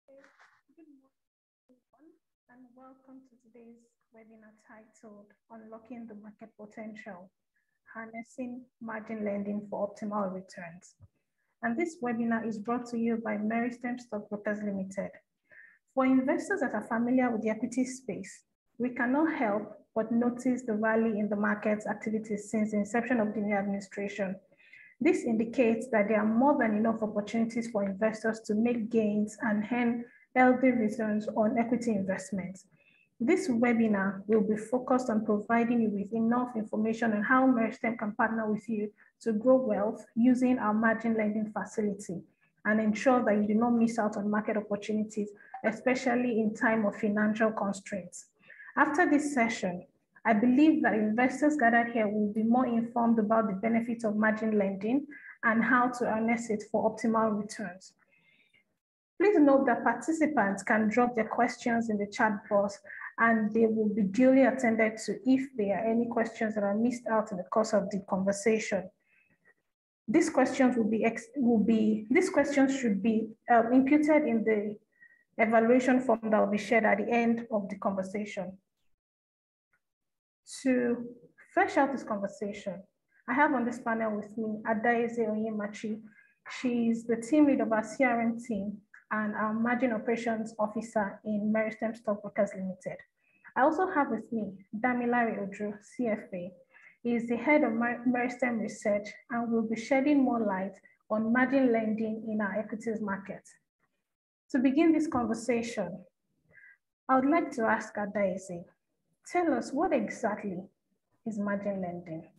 Good morning, everyone, and welcome to today's webinar titled Unlocking the Market Potential, Harnessing Margin Lending for Optimal Returns. And this webinar is brought to you by Meristem Stockbrokers Limited. For investors that are familiar with the equity space, we cannot help but notice the rally in the market's activities since the inception of the new administration. This indicates that there are more than enough opportunities for investors to make gains and earn healthy returns on equity investments. This webinar will be focused on providing you with enough information on how Meristem can partner with you to grow wealth using our margin lending facility and ensure that you do not miss out on market opportunities, especially in time of financial constraints. After this session, I believe that investors gathered here will be more informed about the benefits of margin lending and how to harness it for optimal returns. Please note that participants can drop their questions in the chat box and they will be duly attended to if there are any questions that are missed out in the course of the conversation. These questions should be imputed in the evaluation form that will be shared at the end of the conversation. To flesh out this conversation, I have on this panel with me Adaeze Onyemachi. She's the team lead of our CRM team and our margin operations officer in Meristem Stockbrokers Limited. I also have with me Damilare Ojo, CFA. He is the head of Meristem Research and will be shedding more light on margin lending in our equities market. To begin this conversation, I would like to ask Adaeze, tell us what exactly is margin lending?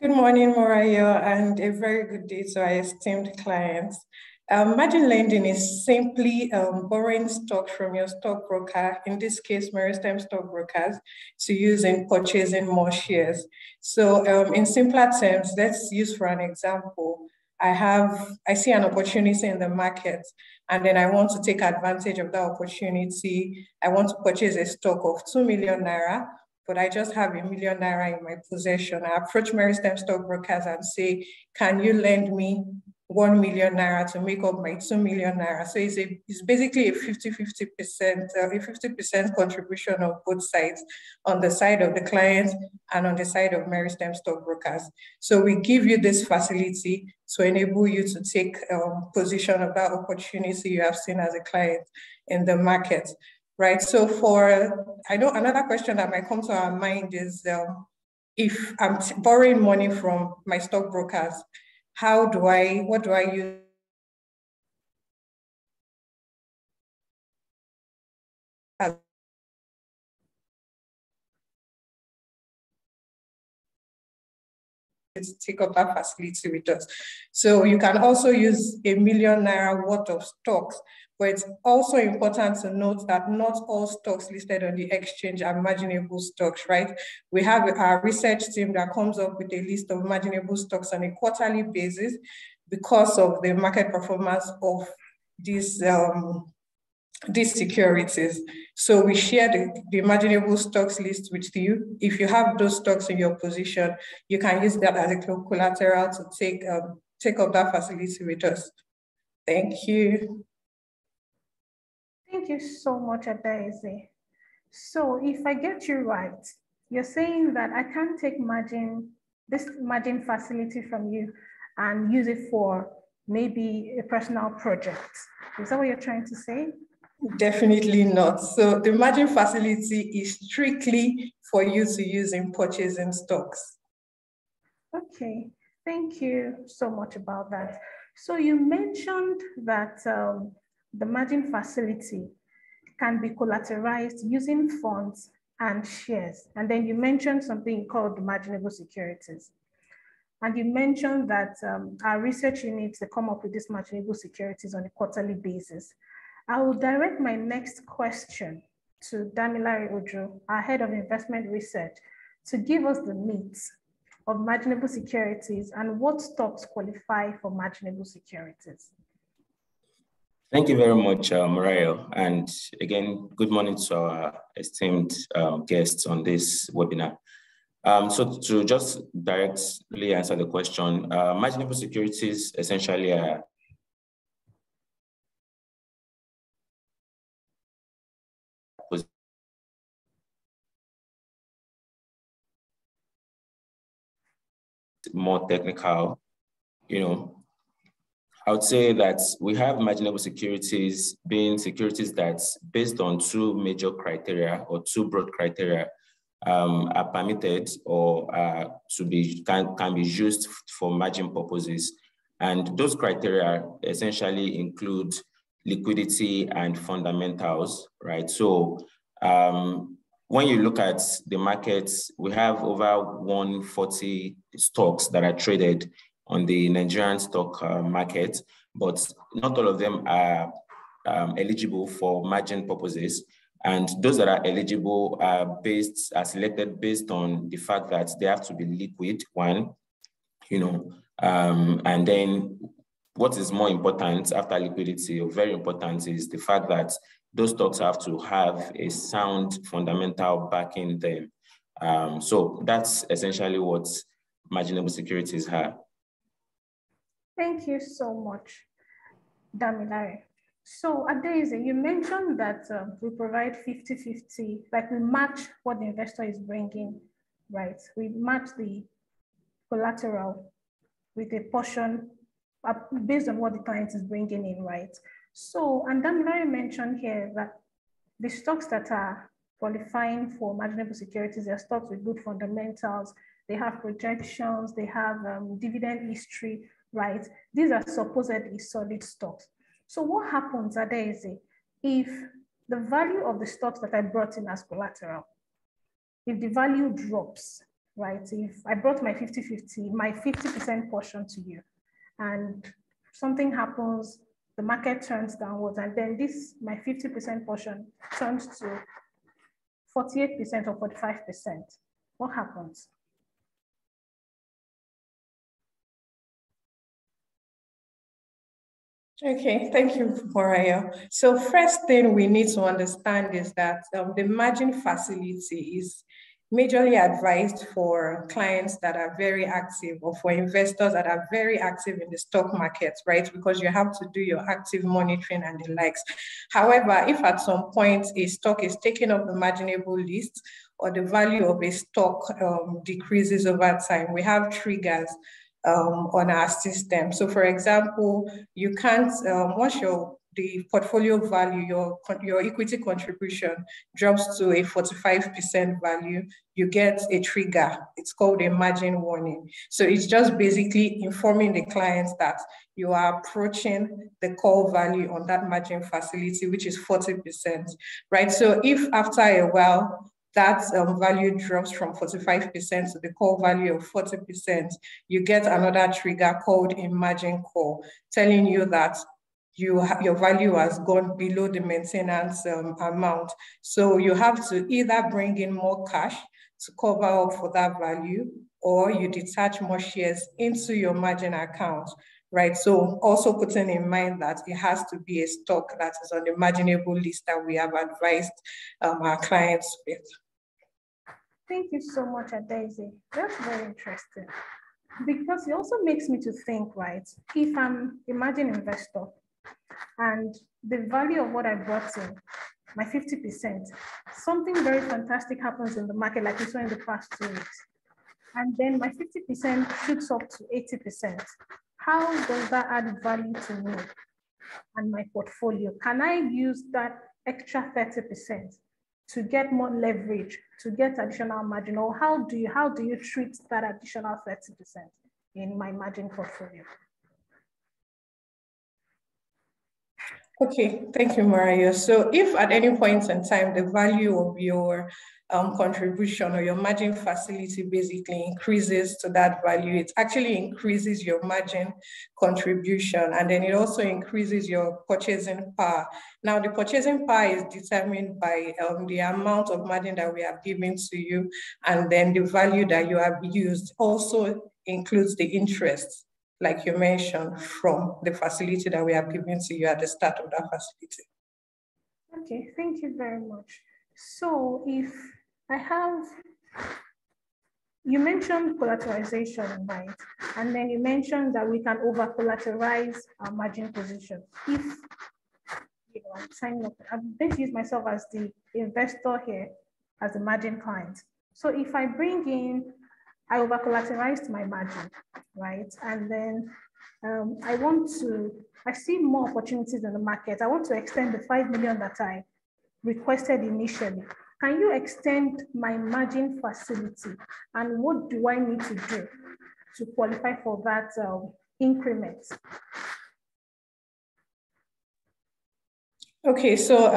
Good morning, Morayo, and a very good day to our esteemed clients. Margin lending is simply borrowing stock from your stockbroker, in this case, Meristem Stockbrokers, to use in purchasing more shares. So in simpler terms, let's use for an example. I see an opportunity in the market, and then I want to take advantage of that opportunity. I want to purchase a stock of 2 million naira, but I just have 1 million naira in my possession. I approach Meristem Stockbrokers and say, can you lend me 1 million naira to make up my 2 million naira? So it's basically a 50% contribution of both sides, on the side of the client and on the side of Meristem Stockbrokers. So we give you this facility to enable you to take position of that opportunity you have seen as a client in the market, right? So I know another question that might come to our mind is, if I'm borrowing money from my stockbrokers, what do I use? To take up that facility with us. So you can also use 1 million naira worth of stocks, but it's also important to note that not all stocks listed on the exchange are marginable stocks, right? We have our research team that comes up with a list of marginable stocks on a quarterly basis because of the market performance of these securities. So we share the marginable stocks list with you. If you have those stocks in your position, you can use that as a collateral to take up that facility with us. Thank you. Thank you so much, Adaeze. So if I get you right, you're saying that I can't take this margin facility from you and use it for maybe a personal project. Is that what you're trying to say? Definitely not. So the margin facility is strictly for you to use in purchasing stocks. Okay, thank you so much about that. So you mentioned that the margin facility can be collateralized using funds and shares. And then you mentioned something called marginable securities. And you mentioned that our research units, they come up with these marginable securities on a quarterly basis. I will direct my next question to Damilare Ojo, our head of investment research, to give us the meat of marginable securities and what stocks qualify for marginable securities. Thank you very much, Morayo. And again, good morning to our esteemed guests on this webinar. So to just directly answer the question, marginable securities essentially are more technical, I would say that we have marginable securities being securities that's based on two major criteria or two broad criteria are permitted or can be used for margin purposes. And those criteria essentially include liquidity and fundamentals, right? So when you look at the markets, we have over 140 stocks that are traded on the Nigerian stock market, but not all of them are eligible for margin purposes. And those that are eligible are selected based on the fact that they have to be liquid, one, and then what is more important after liquidity, or very important, is the fact that those stocks have to have a sound fundamental backing them. So that's essentially what marginable securities have. Thank you so much, Damilare. So Adeze, you mentioned that we provide 50-50, like we match what the investor is bringing, right? We match the collateral with a portion based on what the client is bringing in, right? So, and Damilare mentioned here that the stocks that are qualifying for marginable securities are stocks with good fundamentals, they have projections, they have dividend history, right? These are supposedly solid stocks. So what happens, Adeze, if the value of the stocks that I brought in as collateral, if the value drops, right? If I brought my 50-50, my 50% portion to you, and something happens, the market turns downwards, and then my 50% portion turns to 48% or 45%, what happens? Okay, thank you, Morayo. So first thing we need to understand is that the margin facility is majorly advised for clients that are very active, or for investors that are very active in the stock market, right? Because you have to do your active monitoring and the likes. However, if at some point a stock is taken off the marginable list, or the value of a stock decreases over time, we have triggers on our system. So for example, you can't, once the portfolio value, your equity contribution drops to a 45% value, you get a trigger. It's called a margin warning. So it's just basically informing the clients that you are approaching the call value on that margin facility, which is 40%, right? So if after a while, that value drops from 45% to the call value of 40%, you get another trigger called a margin call, telling you that your value has gone below the maintenance amount. So you have to either bring in more cash to cover up for that value, or you detach more shares into your margin account, right? So also putting in mind that it has to be a stock that is on the marginable list that we have advised our clients with. Thank you so much, Adeze. That's very interesting, because it also makes me to think, right? If I'm a margin investor and the value of what I brought in, my 50%, something very fantastic happens in the market, like we saw in the past 2 weeks, and then my 50% shoots up to 80%. How does that add value to me and my portfolio? Can I use that extra 30% to get more leverage, to get additional margin, or how do you treat that additional 30% in my margin portfolio? Okay, thank you, Morayo. So if at any point in time, the value of your contribution or your margin facility basically increases to that value, it actually increases your margin contribution, and then it also increases your purchasing power. Now, the purchasing power is determined by the amount of margin that we have given to you, and then the value that you have used also includes the interest, like you mentioned, from the facility that we have given to you at the start of that facility. Okay, thank you very much. So if I have, you mentioned collateralization, right? And then you mentioned that we can over-collateralize our margin position. If, I'm signing up, I'm going to use myself as the investor here, as the margin client. So if I bring in I over-collateralized my margin, right? And then I see more opportunities in the market. I want to extend the 5 million that I requested initially. Can you extend my margin facility? And what do I need to do to qualify for that increment? Okay, so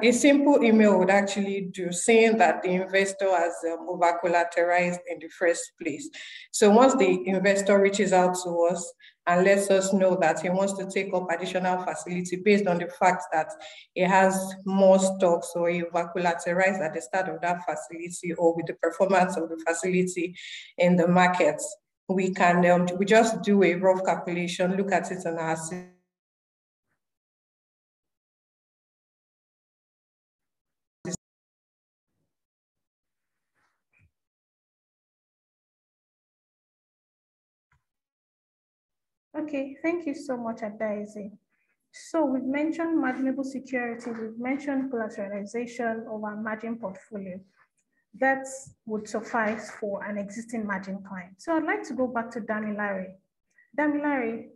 a simple email would actually do, saying that the investor has over-collateralized in the first place. So once the investor reaches out to us and lets us know that he wants to take up additional facility based on the fact that he has more stocks or he over-collateralized at the start of that facility or with the performance of the facility in the market, we can we just do a rough calculation, look at it on our system. Okay, thank you so much, Adaeze. So we've mentioned marginable securities, we've mentioned collateralization of our margin portfolio. That would suffice for an existing margin client. So I'd like to go back to Damilare. Damilare,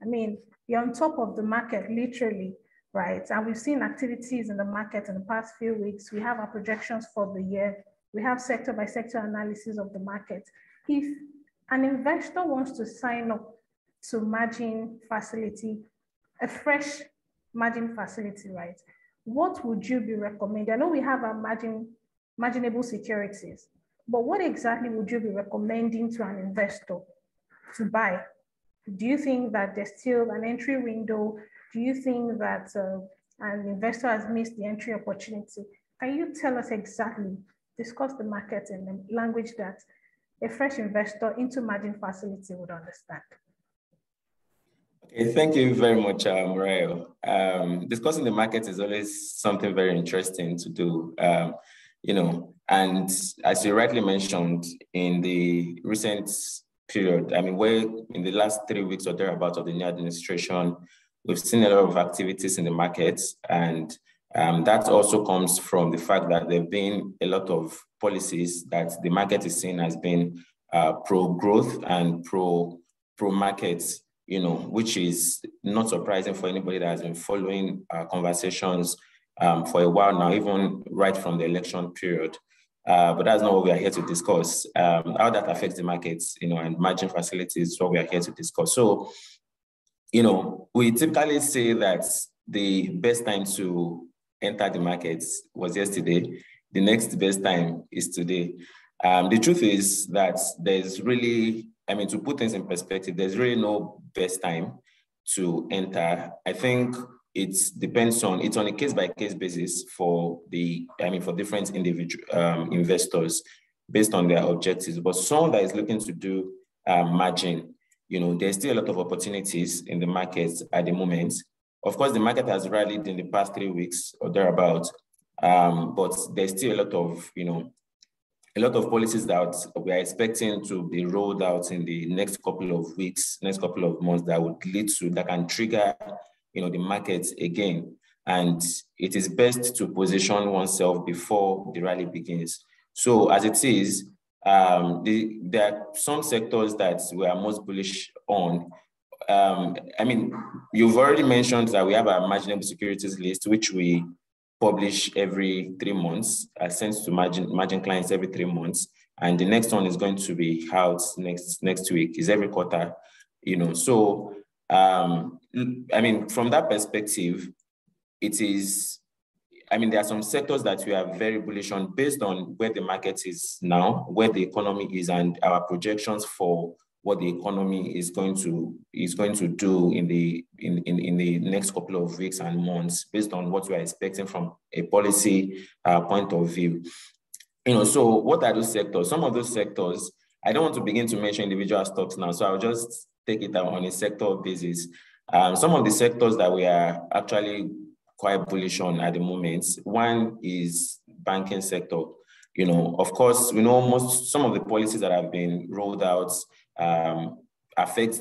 I mean, you're on top of the market, literally, right? And we've seen activities in the market in the past few weeks. We have our projections for the year. We have sector by sector analysis of the market. If an investor wants to sign up to margin facility, a fresh margin facility, right? What would you be recommending? I know we have our marginable securities, but what exactly would you be recommending to an investor to buy? Do you think that there's still an entry window? Do you think that an investor has missed the entry opportunity? Can you tell us exactly, discuss the market in the language that a fresh investor into margin facility would understand? Okay, thank you very much, Murayo. Discussing the market is always something very interesting to do, you know, and as you rightly mentioned, in the recent period, I mean, where in the last 3 weeks or thereabouts of the new administration, we've seen a lot of activities in the markets, and that also comes from the fact that there have been a lot of policies that the market is seen as being pro-growth and pro-market, you know, which is not surprising for anybody that has been following conversations for a while now, even right from the election period. But that's not what we are here to discuss. How that affects the markets, you know, and margin facilities is what we are here to discuss. So, you know, we typically say that the best time to enter the markets was yesterday. The next best time is today. The truth is that there's really, I mean, to put things in perspective, there's really no best time to enter. I think it depends on, it's on a case-by-case basis for for different individual investors based on their objectives. But someone that is looking to do margin, you know, there's still a lot of opportunities in the markets at the moment. Of course, the market has rallied in the past 3 weeks or thereabouts, but there's still a lot of, you know, a lot of policies that we are expecting to be rolled out in the next couple of weeks, next couple of months, that would lead to, that can trigger, you know, the markets again. And it is best to position oneself before the rally begins. So as it is, there are some sectors that we are most bullish on. I mean, you've already mentioned that we have a marginable securities list, which we publish every 3 months, sent to margin clients every 3 months. And the next one is going to be out next week, is every quarter, you know. So, I mean, from that perspective, it is, I mean, there are some sectors that we are very bullish on based on where the market is now, where the economy is, and our projections for what the economy is going to do in the next couple of weeks and months, based on what we are expecting from a policy point of view. You know, so what are those sectors? Some of those sectors, I don't want to begin to mention individual stocks now, so I'll just take it on a sector basis. Some of the sectors that we are actually quite bullish on at the moment, one is banking sector. You know, of course, we know some of the policies that have been rolled out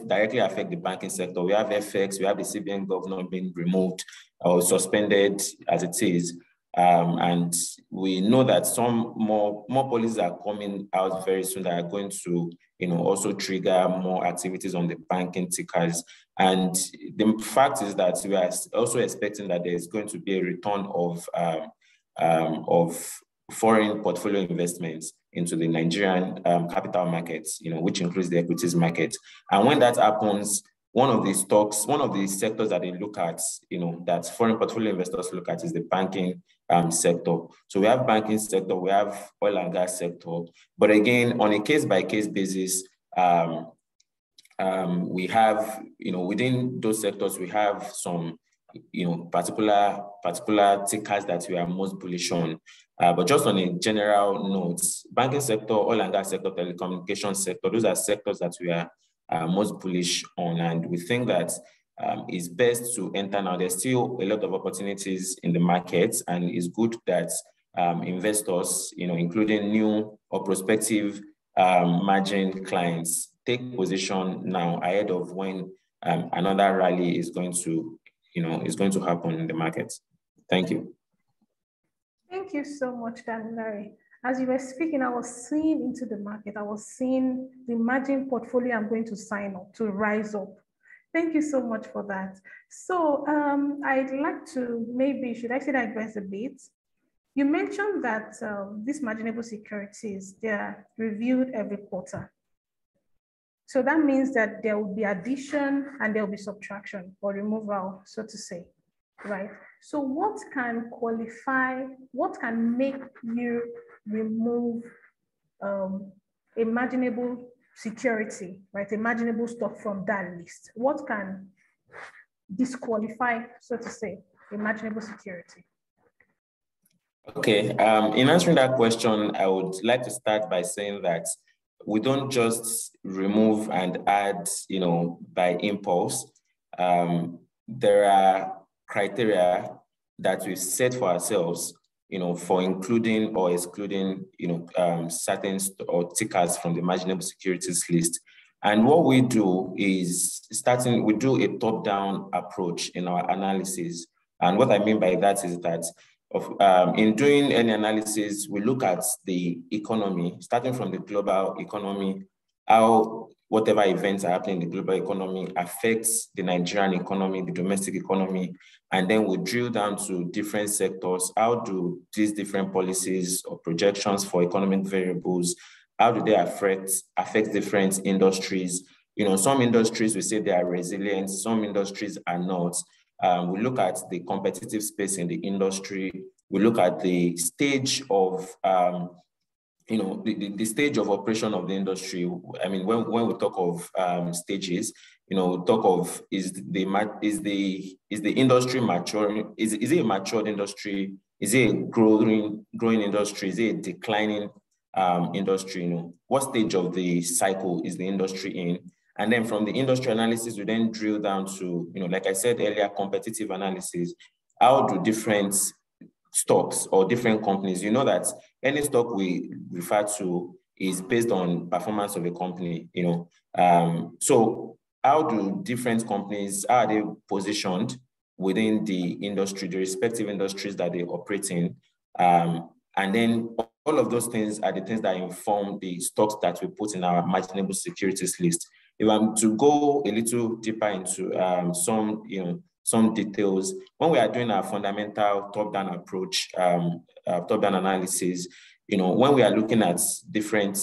directly affect the banking sector. We have FX, we have the CBN governor being removed or suspended as it is. And we know that some more policies are coming out very soon that are going to, also trigger more activities on the banking tickers. And the fact is that we are also expecting that there is going to be a return of foreign portfolio investments into the Nigerian capital markets, which includes the equities market. And when that happens, one of the sectors that they look at, that foreign portfolio investors look at is the banking sector. So we have banking sector, we have oil and gas sector, but again, on a case-by-case basis, we have, within those sectors, we have some, particular tickers that we are most bullish on. But just on a general note, banking sector, oil and gas sector, telecommunication sector, those are sectors that we are most bullish on. And we think that it's best to enter now. There's still a lot of opportunities in the markets, and it's good that investors, including new or prospective margin clients, take position now ahead of when another rally is going to happen in the market. Thank you. Thank you so much, Damilare. As you were speaking, I was seeing into the market. I was seeing the margin portfolio I'm going to sign up to rise up. Thank you so much for that. So I'd like to should I say that address a bit? You mentioned that these marginable securities, they're reviewed every quarter. So that means that there will be addition and there will be subtraction or removal, so to say, right? So what can make you remove a marginable security, right? A marginable stock from that list? What can disqualify, so to say, a marginable security? Okay, in answering that question, I would like to start by saying that we don't just remove and add, by impulse. There are criteria that we set for ourselves, for including or excluding, certain or tickers from the marginable securities list. And what we do is we do a top-down approach in our analysis. And what I mean by that is that in doing any analysis, we look at the economy, starting from the global economy, how whatever events are happening in the global economy affects the Nigerian economy, the domestic economy, and then we drill down to different sectors. How do these different policies or projections for economic variables, how do they affect different industries? Some industries, we say they are resilient, some industries are not. We look at the competitive space in the industry. We look at the stage of, the stage of operation of the industry. I mean, when we talk of stages, we talk of is the industry maturing? Is it a matured industry? Is it a growing industry? Is it a declining industry? What stage of the cycle is the industry in? And then from the industry analysis, we then drill down to, like I said earlier, competitive analysis. How do different stocks or different companies, that any stock we refer to is based on performance of a company, So how do different companies, how are they positioned within the industry, the respective industries that they operate in? And then all of those things are the things that inform the stocks that we put in our marginable securities list. If I'm to go a little deeper into some details, when we are doing our fundamental top-down approach, top-down analysis, when we are looking at different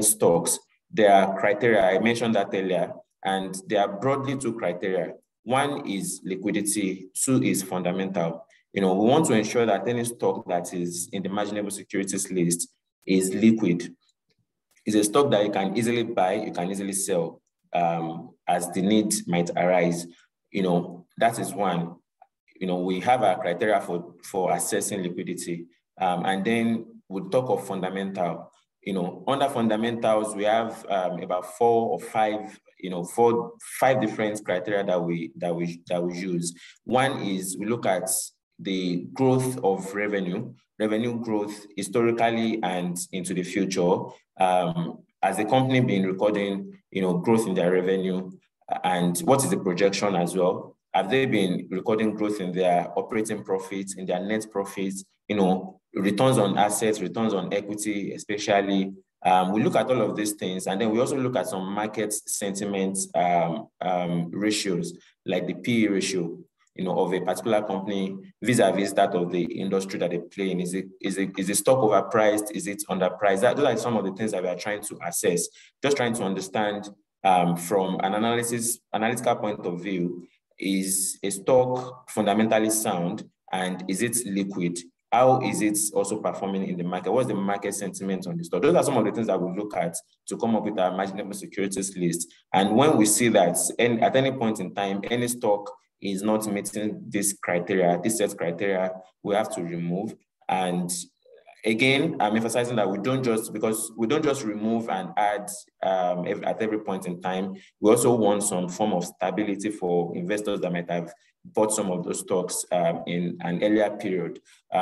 stocks, there are criteria. I mentioned that earlier, and there are broadly two criteria. One is liquidity, two is fundamental. We want to ensure that any stock that is in the marginable securities list is liquid. It's a stock that you can easily buy, you can easily sell as the need might arise. That is one. We have our criteria for assessing liquidity. And then we'll talk of fundamental. Under fundamentals, we have about 4 or 5, 5 different criteria that we use. One is we look at the growth of revenue growth historically and into the future. Has the company been recording, growth in their revenue, and what is the projection as well? Have they been recording growth in their operating profits, in their net profits, returns on assets, returns on equity, especially. We look at all of these things, and then we also look at some market sentiment ratios, like the PE ratio, of a particular company vis-a-vis that of the industry that they play in. Is the stock overpriced? Is it underpriced? Those are some of the things that we are trying to assess, just trying to understand from an analytical point of view, is a stock fundamentally sound, and is it liquid? How is it also performing in the market? What's the market sentiment on the stock? Those are some of the things that we look at to come up with our marginable securities list. And when we see that at any point in time, any stock is not meeting this set criteria, we have to remove. And again, I'm emphasizing that we don't just remove and add at every point in time. We also want some form of stability for investors that might have bought some of those stocks in an earlier period.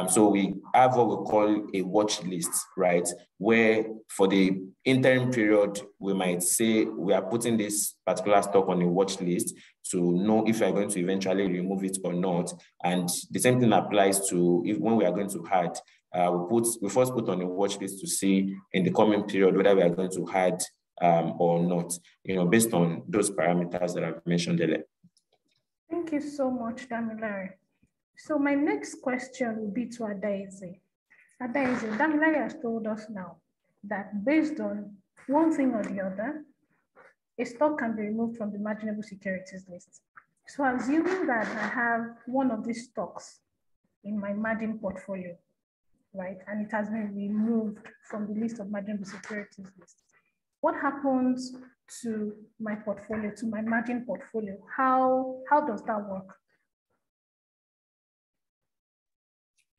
So we have what we call a watch list, right? Where for the interim period, we might say we are putting this particular stock on a watch list to know if we are going to eventually remove it or not. And the same thing applies to when we are going to add. We first put on a watch list to see in the coming period whether we are going to add or not, based on those parameters that I've mentioned earlier. Thank you so much, Damilare. So my next question will be to Adaize. Adaize, Damilare has told us now that based on one thing or the other, a stock can be removed from the marginable securities list. So assuming that I have one of these stocks in my margin portfolio, right, and it has been removed from the list of marginable securities list, what happens to my portfolio, to my margin portfolio? How does that work?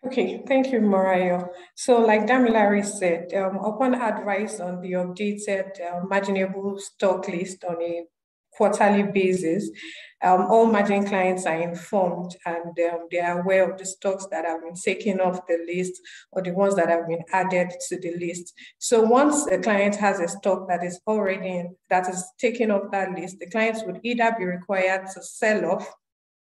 Okay, thank you, Morayo. So like Damilare said, upon advice on the updated marginable stock list on a quarterly basis, all margin clients are informed, and they are aware of the stocks that have been taken off the list or the ones that have been added to the list. So once a client has a stock that is taken off that list, the clients would either be required to sell off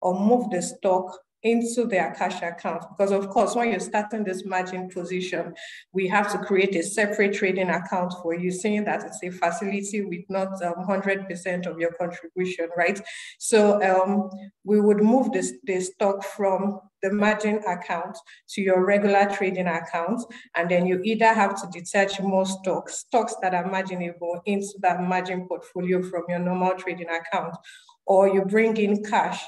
or move the stock into their cash account. Because of course, when you're starting this margin position, we have to create a separate trading account for you, saying that it's a facility with not 100% of your contribution, right? So we would move the stock from the margin account to your regular trading account, and then you either have to detach more stocks that are marginable into that margin portfolio from your normal trading account, or you bring in cash.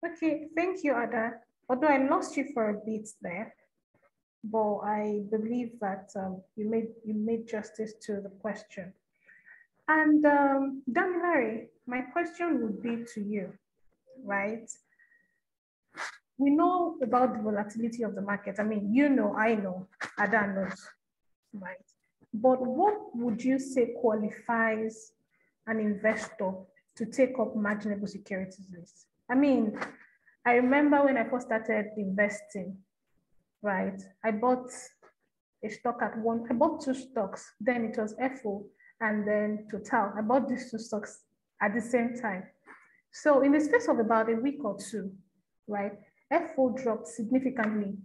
Okay, thank you, Ada. Although I lost you for a bit there, but I believe that you made justice to the question. And Damilare, my question would be to you, right? We know about the volatility of the market. I mean, I know, Ada knows, right? But what would you say qualifies an investor to take up marginable securities list? I mean, I remember when I first started investing, right? I bought a stock I bought two stocks, then it was FO and then Total. I bought these two stocks at the same time. So in the space of about a week or two, right, FO dropped significantly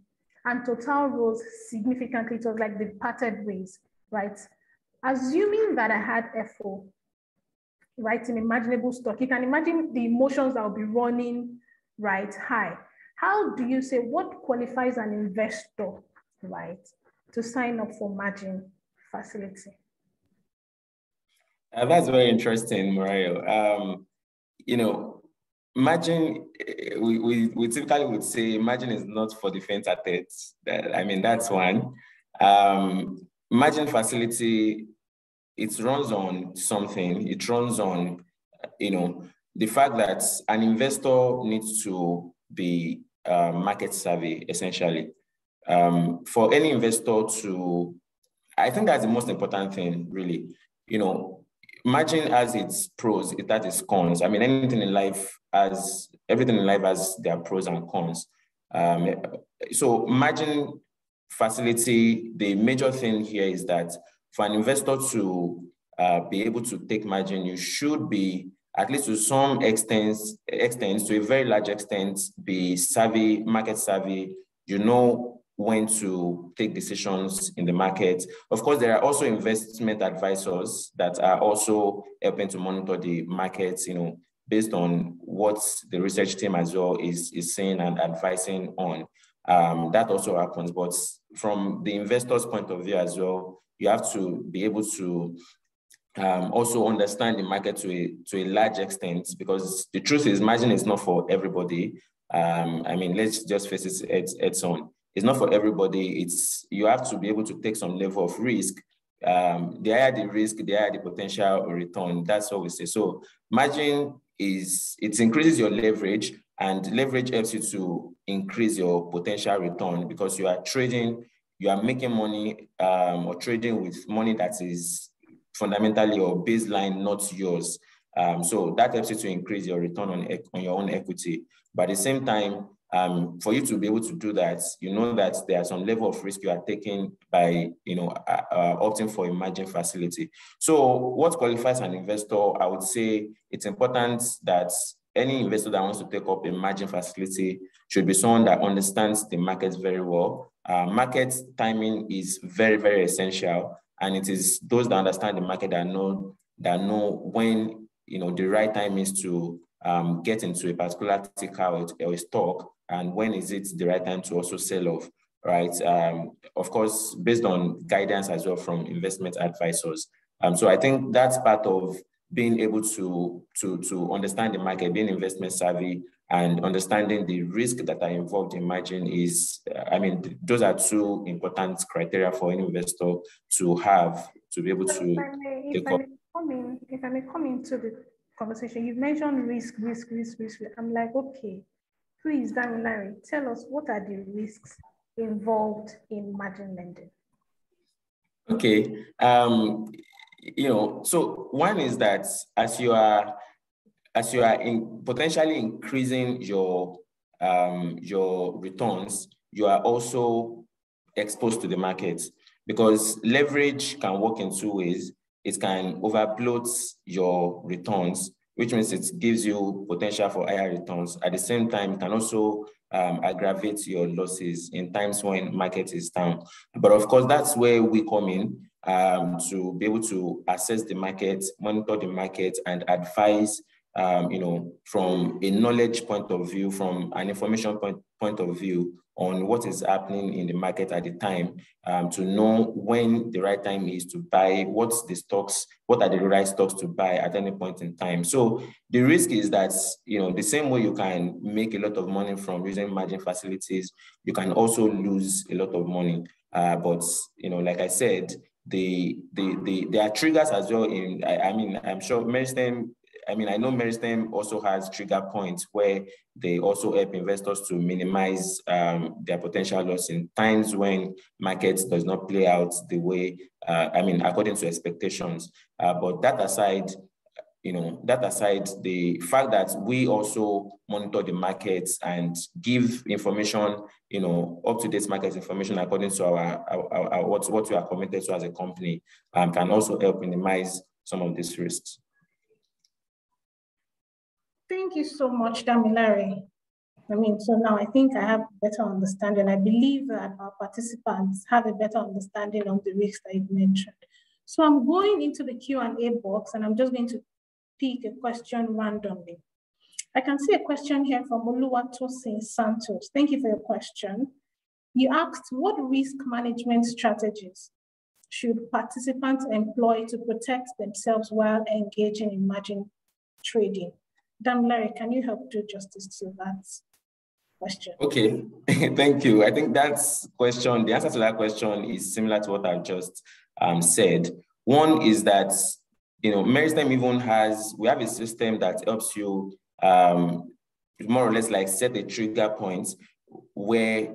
and Total rose significantly. It was like they parted ways, right? Assuming that I had FO, right, in imaginable stock, you can imagine the emotions that will be running, right, high. How do you say, what qualifies an investor, right, to sign up for margin facility? That's very interesting, Morayo. Margin, we typically would say margin is not for the faint-hearted. That's one. Margin facility, it runs on something. It runs on, the fact that an investor needs to be market savvy, essentially. For any investor I think that's the most important thing, really. margin has its pros, it has its cons. I mean, everything in life has their pros and cons. So margin facility, the major thing here is that for an investor to be able to take margin, you should be, at least to some extent, to a very large extent, be savvy, market savvy. You know when to take decisions in the market. Of course, there are also investment advisors that are also helping to monitor the markets, you know, based on what the research team as well is saying and advising on. That also happens, but from the investor's point of view as well, you have to be able to also understand the market to a large extent, because the truth is margin is not for everybody. I mean, let's just face it heads on. It's not for everybody. You have to be able to take some level of risk. The higher the risk, the higher the potential return. That's what we say. So margin it increases your leverage, and leverage helps you to increase your potential return, because you are making money or trading with money that is fundamentally or baseline not yours. So that helps you to increase your return on your own equity. But at the same time, for you to be able to do that, you know that there's some level of risk you are taking by, opting for a margin facility. So what qualifies an investor? I would say it's important that any investor that wants to take up a margin facility should be someone that understands the markets very well. Market timing is very, very essential. And it is those that understand the market that know when, the right time is to get into a particular ticker or a stock, and when is it the right time to also sell off, right? Of course, based on guidance as well from investment advisors. So I think that's part of being able to understand the market, being investment savvy, and understanding the risk that are involved in margin is, those are two important criteria for an investor to have to be able to take up. If I may come into the conversation, you've mentioned risk. I'm like, okay, please, Damilare, tell us what are the risks involved in margin lending? Okay, so one is that as you are potentially increasing your returns, you are also exposed to the market, because leverage can work in two ways. It can overbloat your returns, which means it gives you potential for higher returns. At the same time, it can also aggravate your losses in times when market is down. But of course, that's where we come in to be able to assess the market, monitor the market, and advise from a knowledge point of view, from an information point of view on what is happening in the market at the time, to know when the right time is to buy, what are the right stocks to buy at any point in time. So the risk is that, the same way you can make a lot of money from using margin facilities, you can also lose a lot of money. But, like I said, there are triggers as well. I'm sure Meristem, I know Meristem also has trigger points where they also help investors to minimize their potential loss in times when markets does not play out the way, according to expectations. But that aside, the fact that we also monitor the markets and give information, up-to-date market information according to our what we are committed to as a company, can also help minimize some of these risks. Thank you so much, Damilare. So now I think I have a better understanding. I believe that our participants have a better understanding of the risks that you've mentioned. So I'm going into the Q&A box, and I'm just going to pick a question randomly. I can see a question here from Oluwatosin Santos. Thank you for your question. You asked, what risk management strategies should participants employ to protect themselves while engaging in margin trading? Damilare, can you help do justice to that question? Okay, thank you. I think the answer to that question is similar to what I've just said. One is that, Meristem even we have a system that helps you more or less like set a trigger point where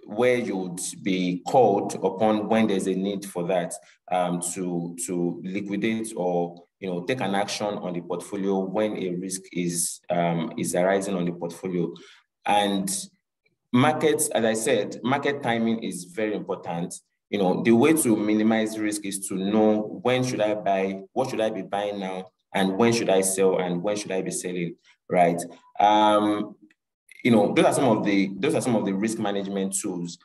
you'd be called upon when there's a need for that to liquidate or take an action on the portfolio when a risk is arising on the portfolio. And markets, as I said, market timing is very important. The way to minimize risk is to know when should I buy, what should I be buying now, and when should I sell, and when should I be selling, right? Those are some of the risk management tools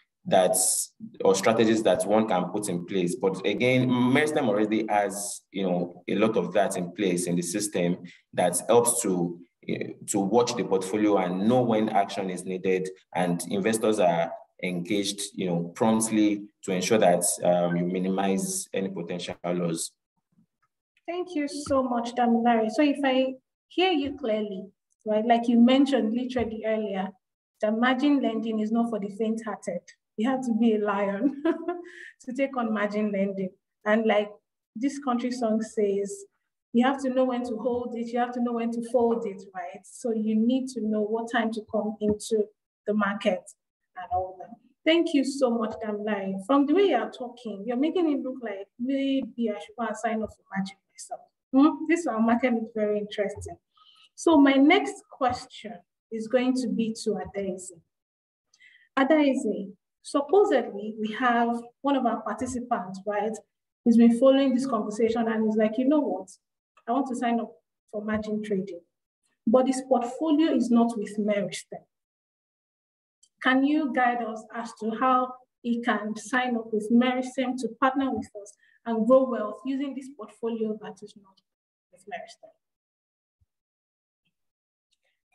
or strategies that one can put in place. But again, Meristem already has a lot of that in place in the system that helps to watch the portfolio and know when action is needed, and investors are engaged promptly to ensure that you minimize any potential loss. Thank you so much, Damilare. So if I hear you clearly, right, like you mentioned literally earlier, the margin lending is not for the faint-hearted. You have to be a lion to take on margin lending. And like this country song says, you have to know when to hold it, you have to know when to fold it, right? So you need to know what time to come into the market and all that. Thank you so much, Damilare. From the way you are talking, you're making it look like maybe I should go and sign up for margin myself. This our market is very interesting. So my next question is going to be to Adaeze. Adaeze, supposedly we have one of our participants, right? He's been following this conversation and he's like, you know what? I want to sign up for margin trading, but his portfolio is not with Meristem. Can you guide us as to how he can sign up with Meristem to partner with us and grow wealth using this portfolio that is not with Meristem?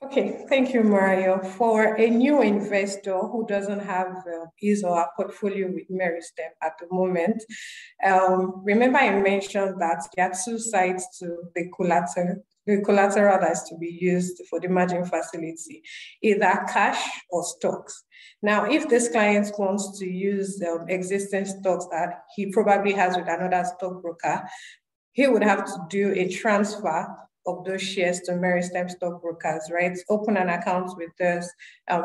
Okay, thank you, Mario. For a new investor who doesn't have his or her portfolio with Meristem at the moment, remember I mentioned that there are two sides to the collateral that's to be used for the margin facility, either cash or stocks. Now, if this client wants to use existing stocks that he probably has with another stockbroker, he would have to do a transfer of those shares to Meristem stockbrokers, right? Open an account with us,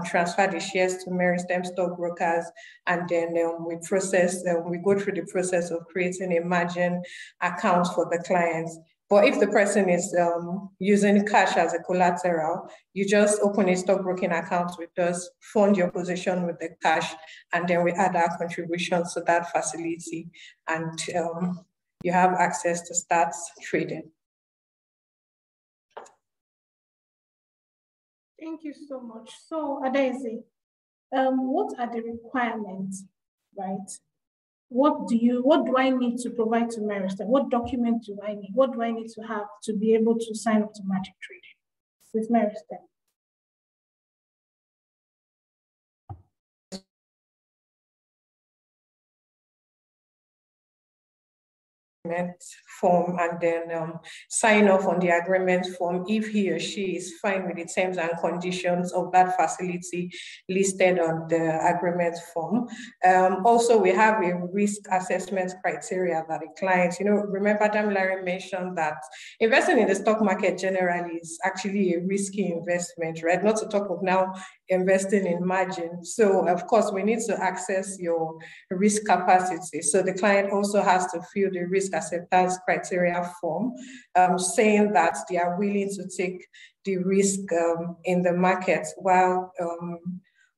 transfer the shares to Meristem stockbrokers, and then we go through the process of creating a margin account for the clients. But if the person is using cash as a collateral, you just open a stockbroking account with us, fund your position with the cash, and then we add our contributions to that facility, and you have access to start trading. Thank you so much. So, Adaeze, what are the requirements, right? What do I need to provide to Meristem? What document do I need? What do I need to have to be able to sign up to margin trading with Meristem? Form, and then sign off on the agreement form if he or she is fine with the terms and conditions of that facility listed on the agreement form. Also, we have a risk assessment criteria that the client, remember Damilare mentioned that investing in the stock market generally is actually a risky investment, right? Not to talk of now investing in margin. So of course, we need to access your risk capacity. So the client also has to fill the risk acceptance criteria form, saying that they are willing to take the risk in the market while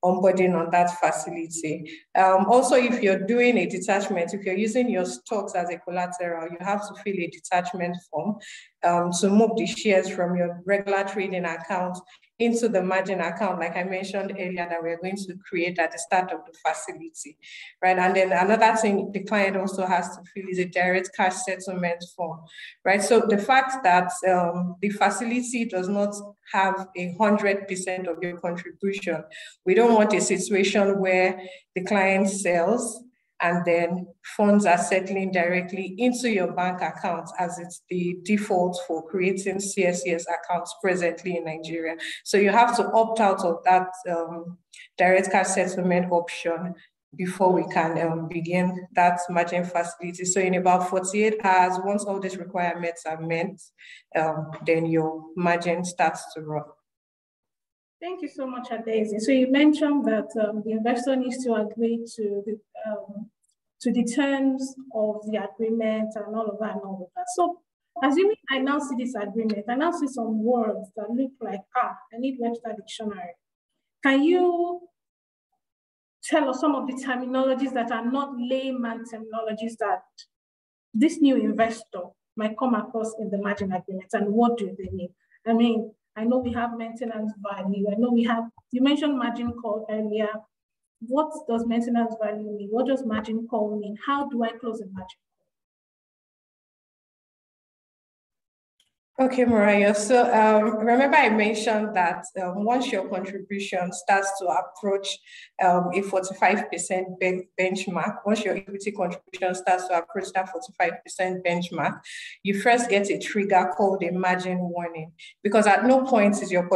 onboarding on that facility. Also, if you're doing a detachment, if you're using your stocks as a collateral, you have to fill a detachment form to move the shares from your regular trading account into the margin account, like I mentioned earlier, that we're going to create at the start of the facility, right? And then another thing the client also has to fill is a direct cash settlement form, right? So the fact that the facility does not have 100% of your contribution, we don't want a situation where the client sells and then funds are settling directly into your bank account, as it's the default for creating CSCS accounts presently in Nigeria. So you have to opt out of that direct cash settlement option before we can begin that margin facility. So in about 48 hours, once all these requirements are met, then your margin starts to run. Thank you so much, Adaeze. So you mentioned that the investor needs to agree to the terms of the agreement and all of that. So Assuming I now see this agreement, I now see some words that look like, I need Webster Dictionary. Can you tell us some of the terminologies that are not layman terminologies that this new investor might come across in the margin agreement, and what do they mean? I mean, I know we have maintenance value. I know we have, you mentioned margin call earlier. What does maintenance value mean? What does margin call mean? How do I close a margin? Okay, Mariah. So remember I mentioned that once your contribution starts to approach a 45% benchmark, once your equity contribution starts to approach that 45% benchmark, you first get a trigger called a margin warning, because at no point is your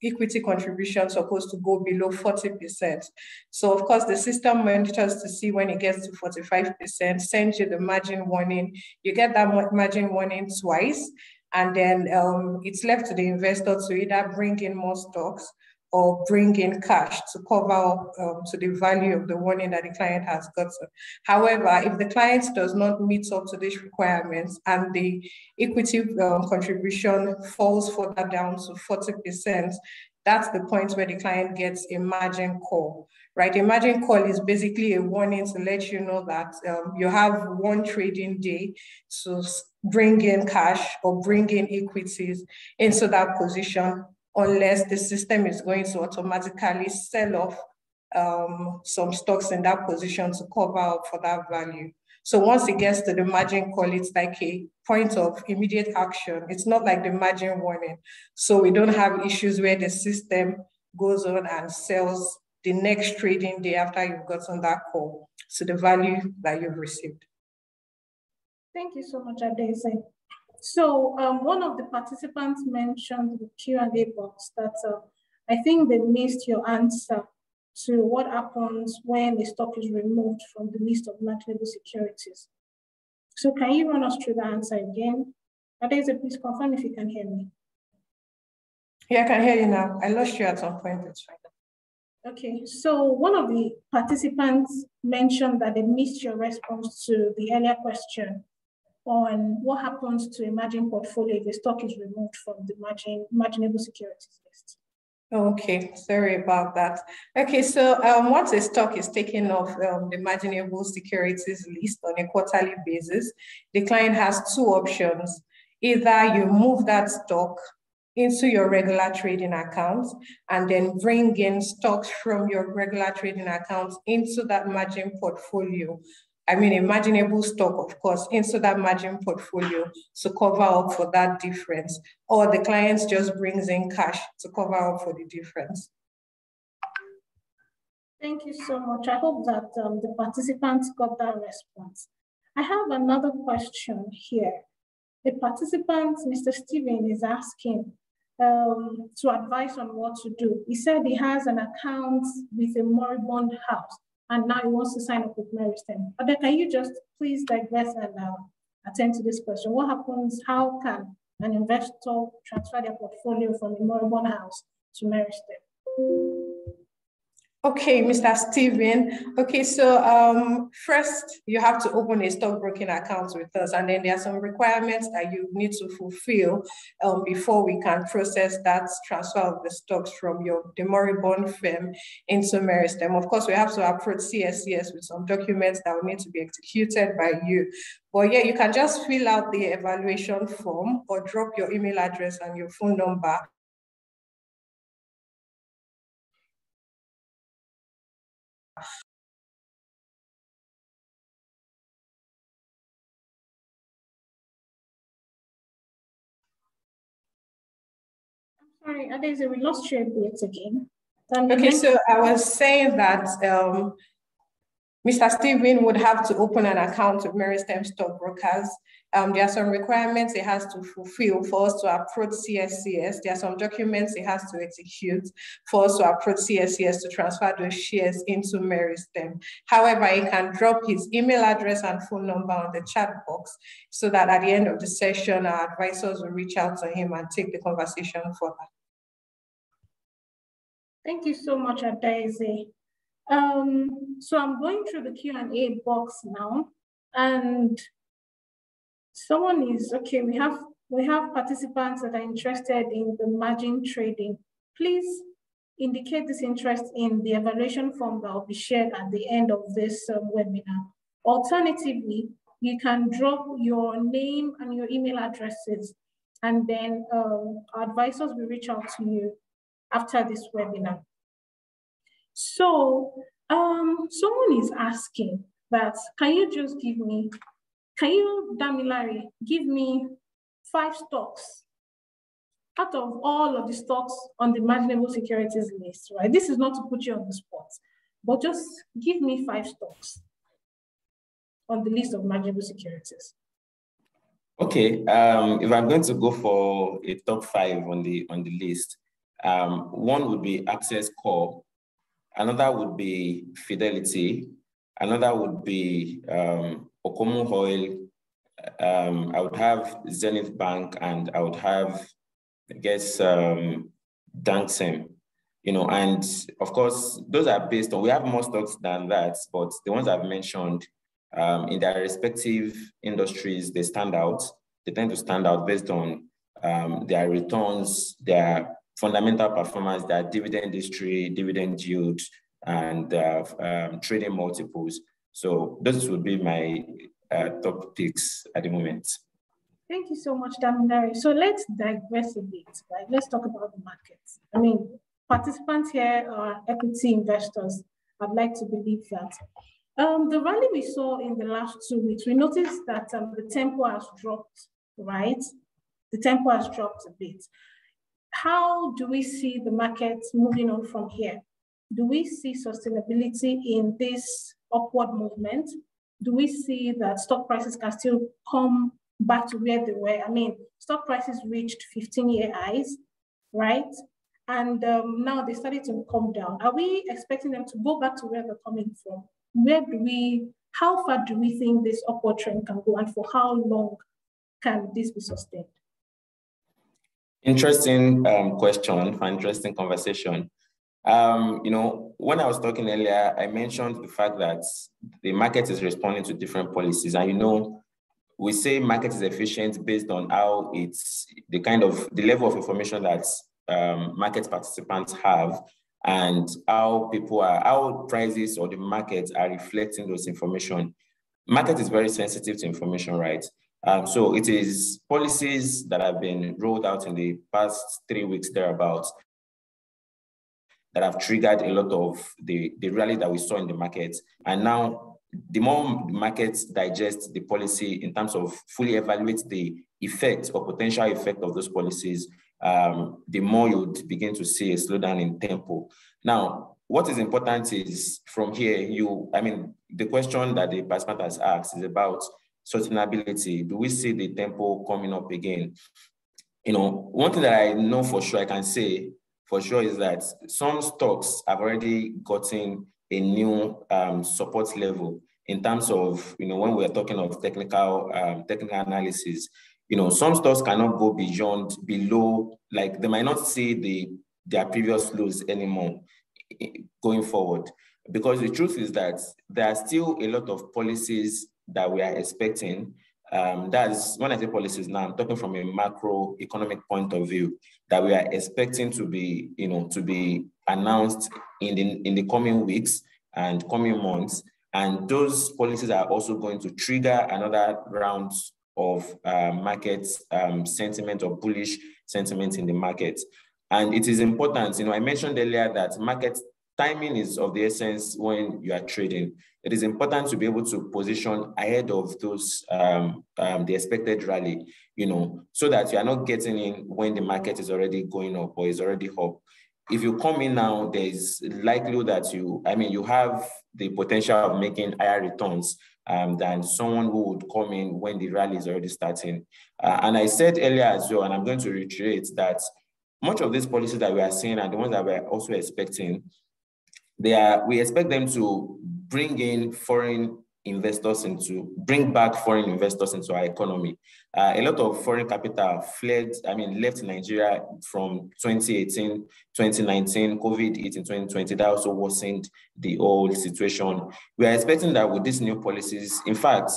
equity contribution supposed to go below 40%. So of course, the system monitors to see when it gets to 45%, sends you the margin warning. You get that margin warning twice. And then it's left to the investor to either bring in more stocks or bring in cash to cover up to the value of the warning that the client has gotten. However, if the client does not meet up to these requirements and the equity contribution falls further down to 40%, that's the point where the client gets a margin call. Right, a margin call is basically a warning to let you know that you have one trading day to bring in cash or bring in equities into that position, unless the system is going to automatically sell off some stocks in that position to cover up for that value. So once it gets to the margin call, it's like a point of immediate action. It's not like the margin warning. So we don't have issues where the system goes on and sells the next trading day after you've gotten that call to the value that you've received. Thank you so much, Adese. So one of the participants mentioned the Q&A box that I think they missed your answer to what happens when a stock is removed from the list of marketable securities. So can you run us through the answer again? Adese, please confirm if you can hear me. Yeah, I can hear you now. I lost you at some point. It's fine. Okay, so one of the participants mentioned that they missed your response to the earlier question on what happens to a margin portfolio if the stock is removed from the marginable securities list. Okay, sorry about that. Okay, so once a stock is taken off the marginable securities list on a quarterly basis, the client has two options. Either you move that stock into your regular trading accounts and then bring in stocks from your regular trading accounts into that margin portfolio. I mean, a marginable stock, of course, into that margin portfolio to cover up for that difference, or the client just brings in cash to cover up for the difference. Thank you so much. I hope that the participants got that response. I have another question here. The participant, Mr. Steven, is asking to advise on what to do. He said he has an account with a moribund house, and now he wants to sign up with Meristem. But then can you just please digress and attend to this question? What happens, how can an investor transfer their portfolio from a moribund house to Meristem? Okay, Mr. Steven. Okay, so first you have to open a stockbroking account with us, and then there are some requirements that you need to fulfill before we can process that transfer of the stocks from the moribund firm into Meristem. Of course, we have to approach CSCS with some documents that will need to be executed by you. But yeah, you can just fill out the evaluation form or drop your email address and your phone number. Sorry, Adese, we lost your bit again. Okay, so I was saying that Mr. Steven would have to open an account with Meristem Stockbrokers. There are some requirements he has to fulfill for us to approach CSCS. There are some documents he has to execute for us to approach CSCS to transfer those shares into Meristem. However, he can drop his email address and phone number on the chat box so that at the end of the session, our advisors will reach out to him and take the conversation further. Thank you so much, Adese. So I'm going through the Q&A box now, and Someone is, okay, we have participants that are interested in the margin trading. Please indicate this interest in the evaluation form that will be shared at the end of this webinar. Alternatively, you can drop your name and your email addresses, and then our advisors will reach out to you after this webinar. So someone is asking that, can you, Damilare, give me 5 stocks out of all of the stocks on the marginable securities list, right? This is not to put you on the spot, but just give me 5 stocks on the list of marginable securities. Okay, if I'm going to go for a top 5 on the list, one would be Access Corp, another would be Fidelity, another would be Okomu Oil. I would have Zenith Bank, and I would have, I guess, Danksem, you know, and of course, those are based on, we have more stocks than that, but the ones I've mentioned in their respective industries, they stand out. They tend to stand out based on their returns, their fundamental performance, their dividend history, dividend yield, and trading multiples. So those would be my top picks at the moment. Thank you so much, Damilare. So let's digress a bit, right? Let's talk about the markets. I mean, participants here are equity investors. I'd like to believe that. The rally we saw in the last 2 weeks, we noticed that the tempo has dropped, right? The tempo has dropped a bit. How do we see the market moving on from here? Do we see sustainability in this upward movement? Do we see that stock prices can still come back to where they were? I mean, stock prices reached 15-year highs, right? And now they started to come down. Are we expecting them to go back to where they're coming from? How far do we think this upward trend can go, and for how long can this be sustained? Interesting question, interesting conversation. You know, when I was talking earlier, I mentioned the fact that the market is responding to different policies. And, you know, we say market is efficient based on how it's the level of information that market participants have, and how prices or the market are reflecting those information. Market is very sensitive to information, right? So it is policies that have been rolled out in the past 3 weeks thereabouts that have triggered a lot of the rally that we saw in the market. And now, the more markets digest the policy in terms of fully evaluate the effect or potential effect of those policies, the more you would begin to see a slowdown in tempo. Now, what is important is from here, the question that the participant has asked is about sustainability. Do we see the tempo coming up again? You know, one thing that I know for sure, I can say for sure, is that some stocks have already gotten a new support level in terms of, you know, when we're talking of technical analysis. You know, some stocks cannot go below, like they might not see their previous lows anymore going forward. Because the truth is that there are still a lot of policies that we are expecting. That's when I say policies now, I'm talking from a macroeconomic point of view, that we are expecting to be, you know, to be announced in the coming weeks and coming months. And those policies are also going to trigger another round of market sentiment or bullish sentiment in the market. And it is important, you know, I mentioned earlier that market timing is of the essence when you are trading. It is important to be able to position ahead of those, the expected rally, you know, so that you are not getting in when the market is already going up or is already up. If you come in now, there is likelihood that you have the potential of making higher returns than someone who would come in when the rally is already starting. And I said earlier as well, and I'm going to reiterate that much of these policies that we are seeing and the ones that we're also expecting, we expect them to bring back foreign investors into our economy. A lot of foreign capital left Nigeria from 2018, 2019, COVID hit in 2020, that also worsened the whole situation. We are expecting that with these new policies, in fact,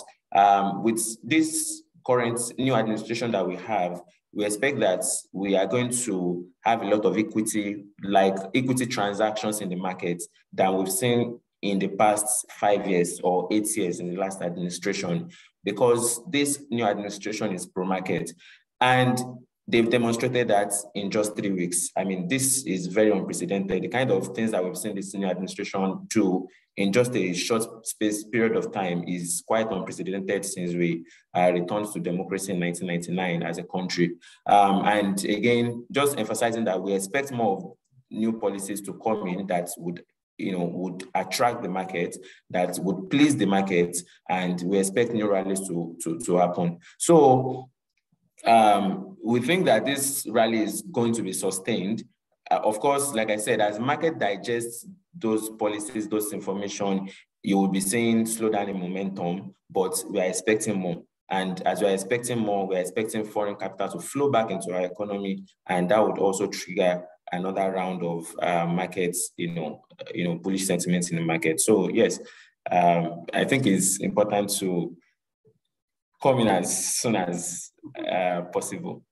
with this current new administration that we have, we expect that we are going to have a lot of equity transactions in the market than we've seen in the past 5 years or 8 years in the last administration, because this new administration is pro-market. And they've demonstrated that in just 3 weeks. I mean, this is very unprecedented. The kind of things that we've seen this new administration do in just a short period of time is quite unprecedented since we returned to democracy in 1999 as a country. And again, just emphasizing that we expect more of new policies to come in that would attract the market, that would please the market, and we expect new rallies to happen. So we think that this rally is going to be sustained. Of course, like I said, as market digests those policies, those information, you will be seeing slowdown in momentum, but we are expecting more. And as we are expecting more, we are expecting foreign capital to flow back into our economy, and that would also trigger another round of markets, bullish sentiments in the market. So yes, I think it's important to come in as soon as possible.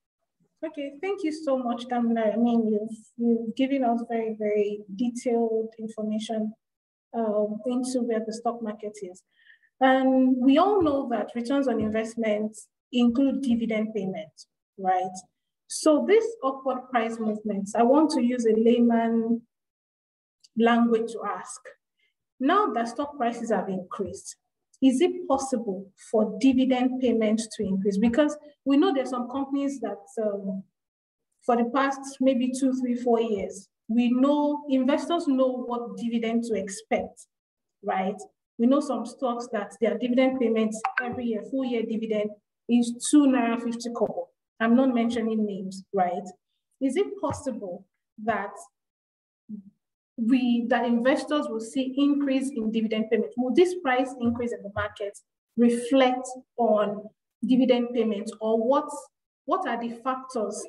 Okay, thank you so much, Damina. I mean, you've given us very, very detailed information into where the stock market is. And we all know that returns on investments include dividend payments, right? So this upward price movements, I want to use a layman language to ask. Now that stock prices have increased, is it possible for dividend payments to increase? Because we know there's some companies that for the past maybe 2, 3, 4 years, we know investors know what dividend to expect, right? We know some stocks that their dividend payments every year, full year dividend is 2.50 Naira. I'm not mentioning names, right? Is it possible that investors will see increase in dividend payment? Will this price increase in the market reflect on dividend payments, or what are the factors?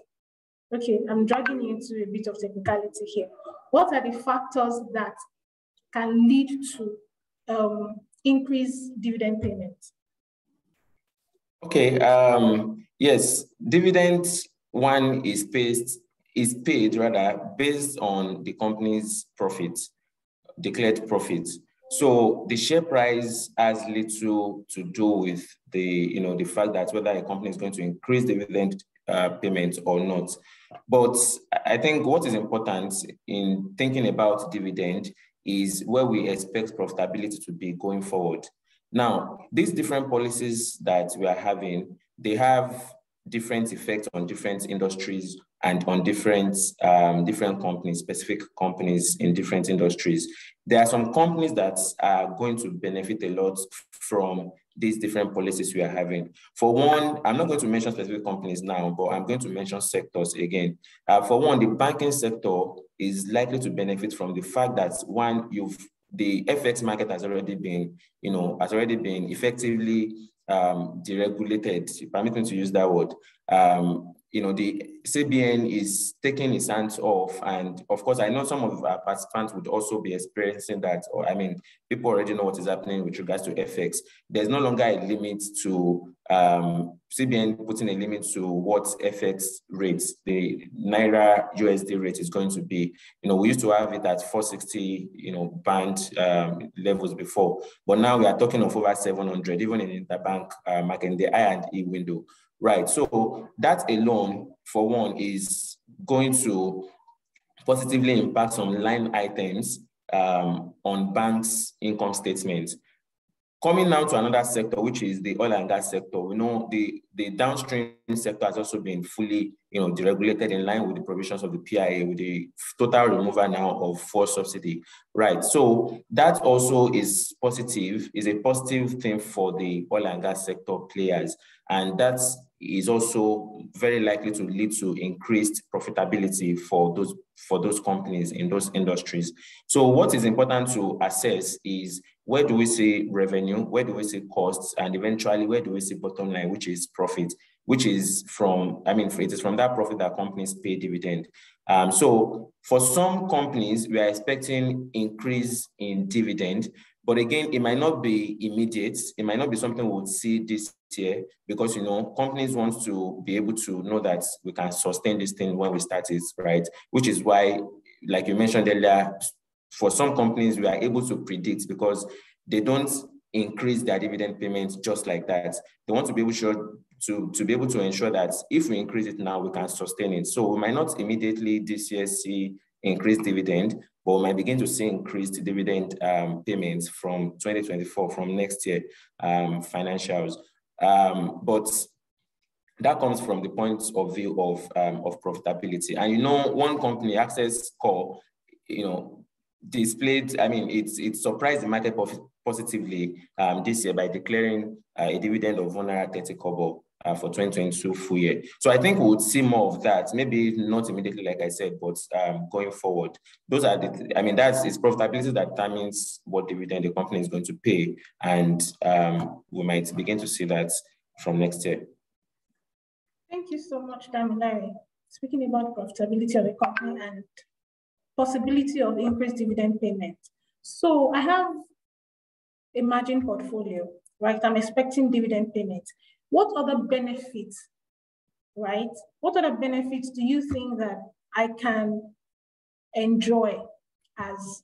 Okay, I'm dragging you into a bit of technicality here. What are the factors that can lead to increase dividend payments? Okay, yes, dividends one is paid rather based on the company's profits, declared profits. So the share price has little to do with the fact that whether a company is going to increase dividend payments or not. But I think what is important in thinking about dividend is where we expect profitability to be going forward. Now, these different policies that we are having, they have different effects on different industries and on different companies, specific companies in different industries. There are some companies that are going to benefit a lot from these different policies we are having. For one, I'm not going to mention specific companies now, but I'm going to mention sectors again. For one, the banking sector is likely to benefit from the fact that the FX market has already been effectively deregulated, permit me to use that word. The CBN is taking its hands off, and of course, I know some of our participants would also be experiencing that, people already know what is happening with regards to FX. There's no longer a limit to CBN putting a limit to what FX rates, the Naira USD rate is going to be. We used to have it at 460, band levels before, but now we are talking of over 700, even in interbank market, in the I&E window. Right, so that alone, for one, is going to positively impact some line items on banks' income statements. Coming now to another sector, which is the oil and gas sector, we know the downstream sector has also been fully, deregulated in line with the provisions of the PIA, with the total removal now of fuel subsidy. Right, so that also is a positive thing for the oil and gas sector players, and that is also very likely to lead to increased profitability for those companies in those industries. So what is important to assess is, where do we see revenue, where do we see costs, and eventually where do we see bottom line, which is profit, which is it is from that profit that companies pay dividend. So for some companies, we are expecting increase in dividend, But again, it might not be immediate. It might not be something we'll see this year because, companies want to be able to know that we can sustain this thing when we start it, right? Which is why, like you mentioned earlier, for some companies, we are able to predict because they don't increase their dividend payments just like that. They want to be able to be able to ensure that if we increase it now, we can sustain it. So we might not immediately this year see increased dividend, but we might begin to see increased dividend payments from 2024, from next year financials. But that comes from the point of view of profitability. And one company, Access Core, displayed, it surprised the market positively this year by declaring a dividend of 130 kobo for 2022 full year. So I think we would see more of that, maybe not immediately, like I said, but going forward. Those are it's profitability that determines what dividend the company is going to pay. And we might begin to see that from next year. Thank you so much, Damilare. Speaking about profitability of the company and possibility of increased dividend payment. So I have a margin portfolio, right? I'm expecting dividend payments. What other benefits, right? What other benefits do you think that I can enjoy as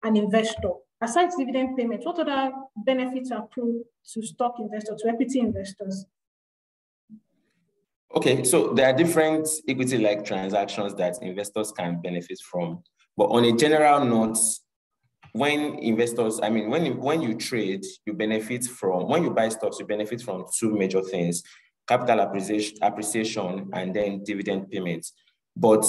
an investor? Aside dividend payments, what other benefits accrue to stock investors, to equity investors? Okay, so there are different equity-like transactions that investors can benefit from. But on a general note, when investors, when you trade, you benefit from, when you buy stocks, you benefit from two major things: capital appreciation and then dividend payments. But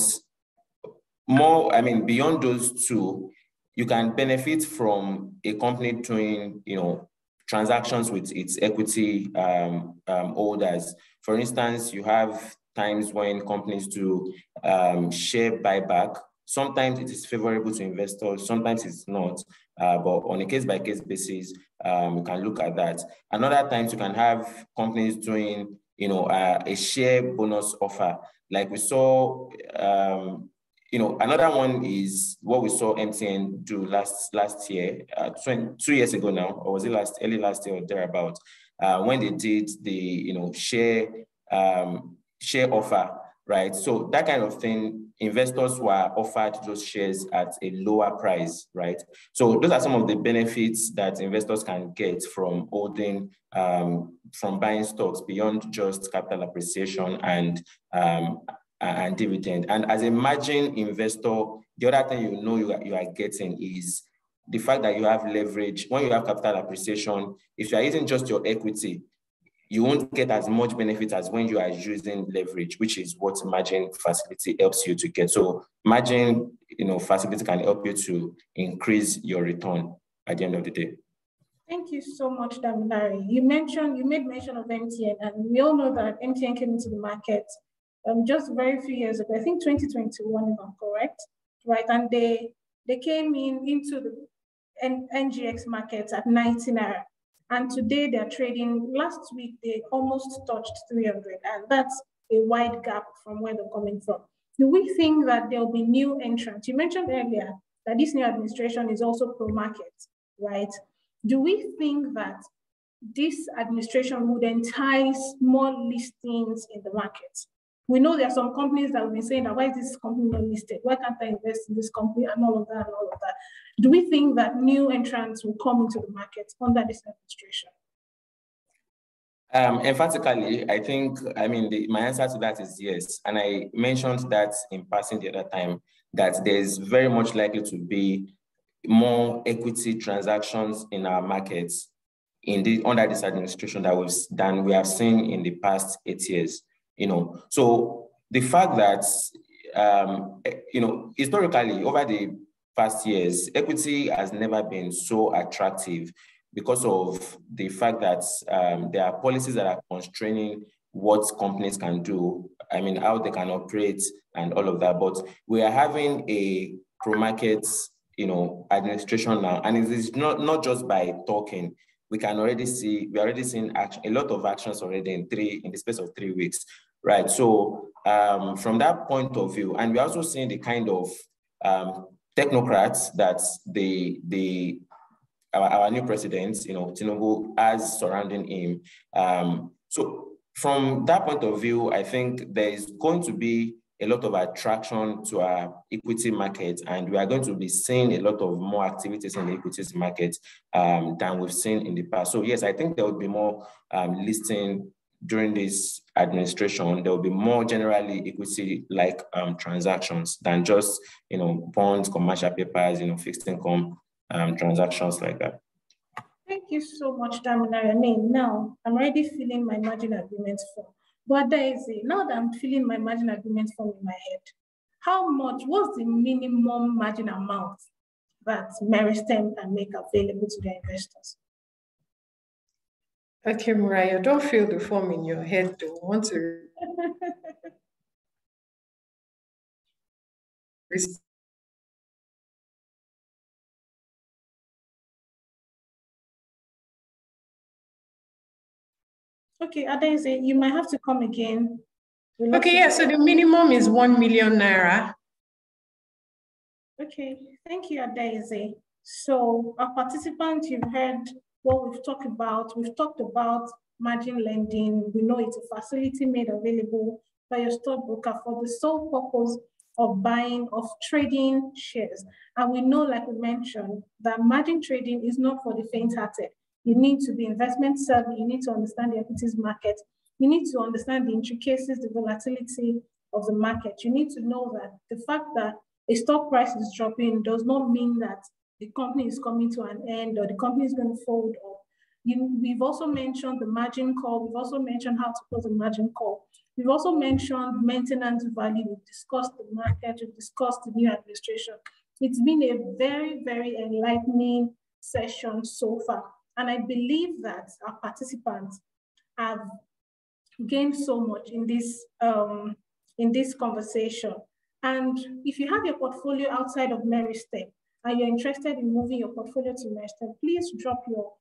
more, beyond those two, you can benefit from a company doing, transactions with its equity holders. For instance, you have times when companies do share buyback. Sometimes it is favorable to investors, sometimes it's not. But on a case-by-case basis, you can look at that. Another times you can have companies doing, a share bonus offer. Like we saw, another one is what we saw MTN do last year, 2 years ago now, or was it early last year or thereabout, when they did the, share offer, right? So that kind of thing, investors were offered those shares at a lower price, right? So those are some of the benefits that investors can get from holding, from buying stocks beyond just capital appreciation and dividend. And as a margin investor, the other thing you are getting is the fact that you have leverage. When you have capital appreciation, if you are using just your equity, you won't get as much benefit as when you are using leverage, which is what margin facility helps you to get. So margin, facility can help you to increase your return at the end of the day. Thank you so much, Damilare. You made mention of MTN, and we all know that MTN came into the market just very few years ago. I think 2021, if I'm correct, right? And they came into the NGX market at 90 naira. And today they're trading, last week, they almost touched 300. And that's a wide gap from where they're coming from. Do we think that there'll be new entrants? You mentioned earlier that this new administration is also pro-market, right? Do we think that this administration would entice more listings in the market? We know there are some companies that will be saying that, why is this company not listed? Why can't I invest in this company and all of that and all of that? Do we think that new entrants will come into the market under this administration? Emphatically, I think, my answer to that is yes. And I mentioned that in passing the other time, that there's very much likely to be more equity transactions in our markets under this administration than we have seen in the past 8 years. So the fact that, historically, over the past years, equity has never been so attractive because of the fact that there are policies that are constraining what companies can do, how they can operate and all of that. But we are having a pro-market, administration now, and it is not just by talking. We're already seeing a lot of actions already in the space of 3 weeks. Right. So from that point of view, and we're also seeing the kind of technocrats that the our new president, Tinubu, has surrounding him. So from that point of view, I think there is going to be a lot of attraction to our equity market, and we are going to be seeing a lot of more activities in the equities market than we've seen in the past. So yes, I think there will be more listing during this administration. There will be more generally equity-like transactions than just bonds, commercial papers, fixed income transactions like that. Thank you so much, Damilare. Now, I'm already filling my margin agreement form. But there is now that I'm filling my margin agreement form in my head, what's the minimum margin amount that Meristem can make available to their investors? Okay, Mariah, don't fill the form in your head, though. Want to Okay, Adeze, you might have to come again. Okay, yeah, so the minimum is 1 million naira. Okay, thank you, Adeze. So our participants, you've heard what we've talked about. We've talked about margin lending. We know it's a facility made available by your stockbroker for the sole purpose of trading shares. And we know, like we mentioned, that margin trading is not for the faint-hearted. You need to be investment savvy. You need to understand the equities market. You need to understand the intricacies, the volatility of the market. You need to know that the fact that a stock price is dropping does not mean that the company is coming to an end or the company is going to fold up. We've also mentioned the margin call. We've also mentioned how to close a margin call. We've also mentioned maintenance value. We've discussed the market. We've discussed the new administration. It's been a very, very enlightening session so far. And I believe that our participants have gained so much in this conversation. And if you have your portfolio outside of Meristem and you're interested in moving your portfolio to Meristem, please drop your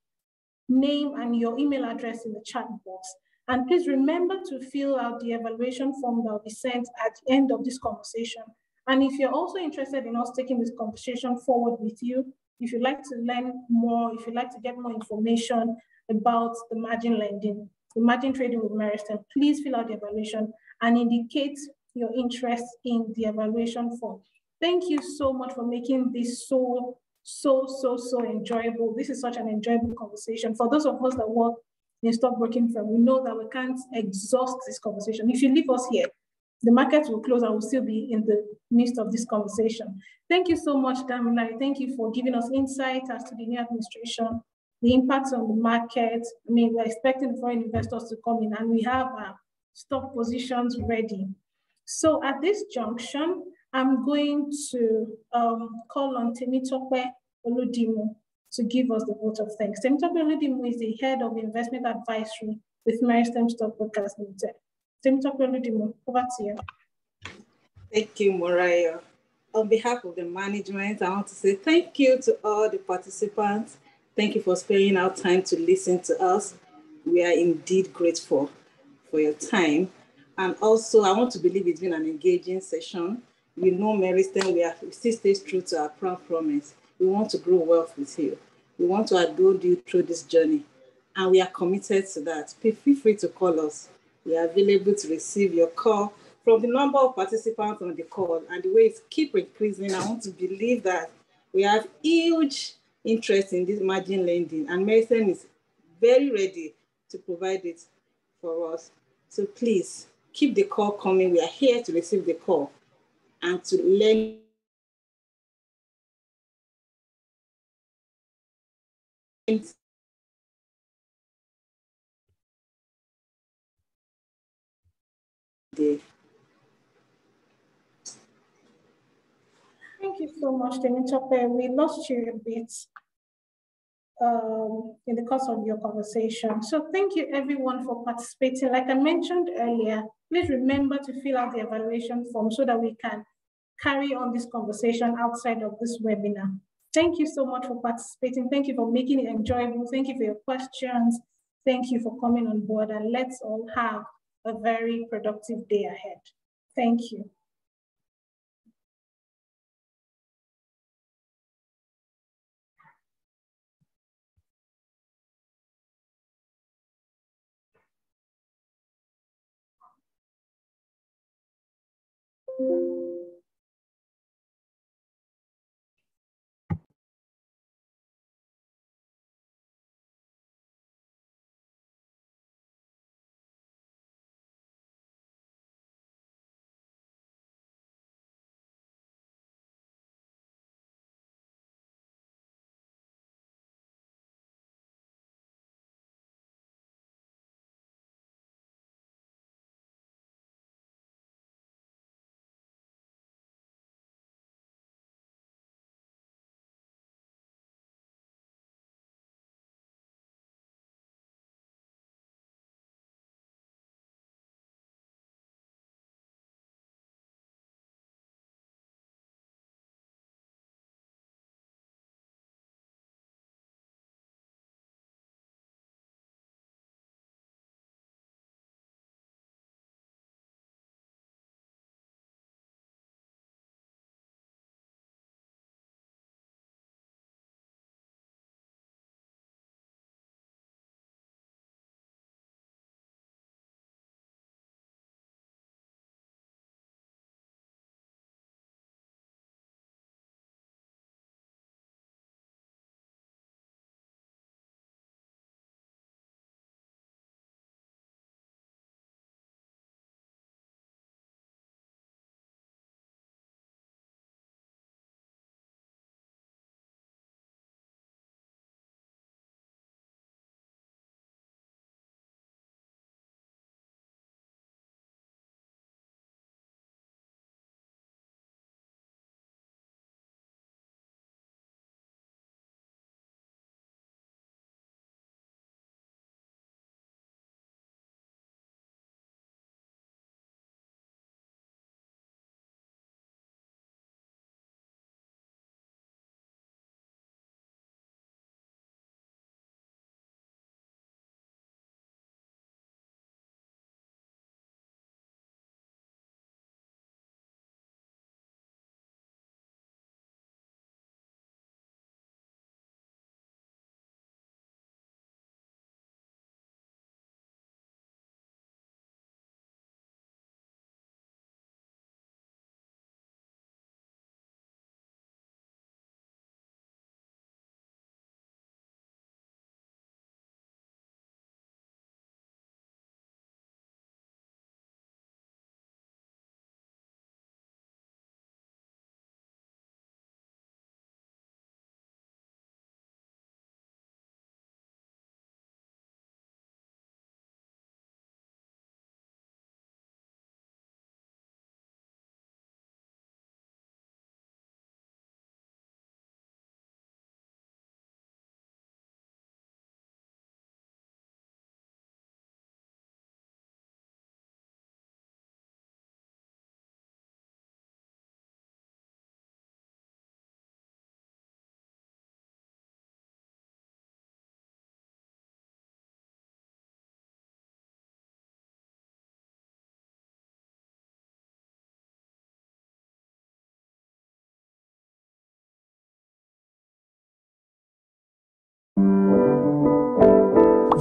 name and your email address in the chat box. And please remember to fill out the evaluation form that will be sent at the end of this conversation. And if you're also interested in us taking this conversation forward with you, if you'd like to learn more, if you'd like to get more information about the margin lending, the margin trading with Meristem, please fill out the evaluation and indicate your interest in the evaluation form. Thank you so much for making this so enjoyable. This is such an enjoyable conversation. For those of us that work in a stockbroking firm, we know that we can't exhaust this conversation. If you leave us here, the market will close and we'll still be in the midst of this conversation. Thank you so much, Damilare. Thank you for giving us insight as to the new administration, the impacts on the market. I mean, we're expecting foreign investors to come in and we have our stock positions ready. So at this junction, I'm going to call on Temitope Oludimu to give us the vote of thanks. Temitope Oludimu is the head of investment advisory with Meristem Stockbrokers Limited. Temitope Oludimu, over to you. Thank you, Mariah. On behalf of the management, I want to say thank you to all the participants. Thank you for sparing our time to listen to us. We are indeed grateful for your time. And also, I want to believe it's been an engaging session. You know, Meristem, we still stay true to our promise. We want to grow wealth with you. We want to adore you through this journey. And we are committed to that. Feel free to call us. We are available to receive your call from the number of participants on the call. And the way it's keep increasing, I want to believe that we have huge interest in this margin lending. And Meristem is very ready to provide it for us. So please, keep the call coming. We are here to receive the call and to learn. Thank you so much, Temitope. We lost you a bit in the course of your conversation. So thank you everyone for participating. Like I mentioned earlier, please remember to fill out the evaluation form so that we can carry on this conversation outside of this webinar. Thank you so much for participating. Thank you for making it enjoyable. Thank you for your questions. Thank you for coming on board, and let's all have a very productive day ahead. Thank you.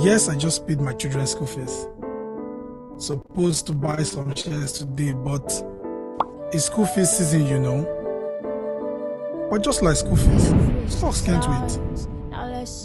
Yes, I just paid my children's school fees. Supposed to buy some shares today, but it's school fees season, you know. But just like school fees, stocks can't wait.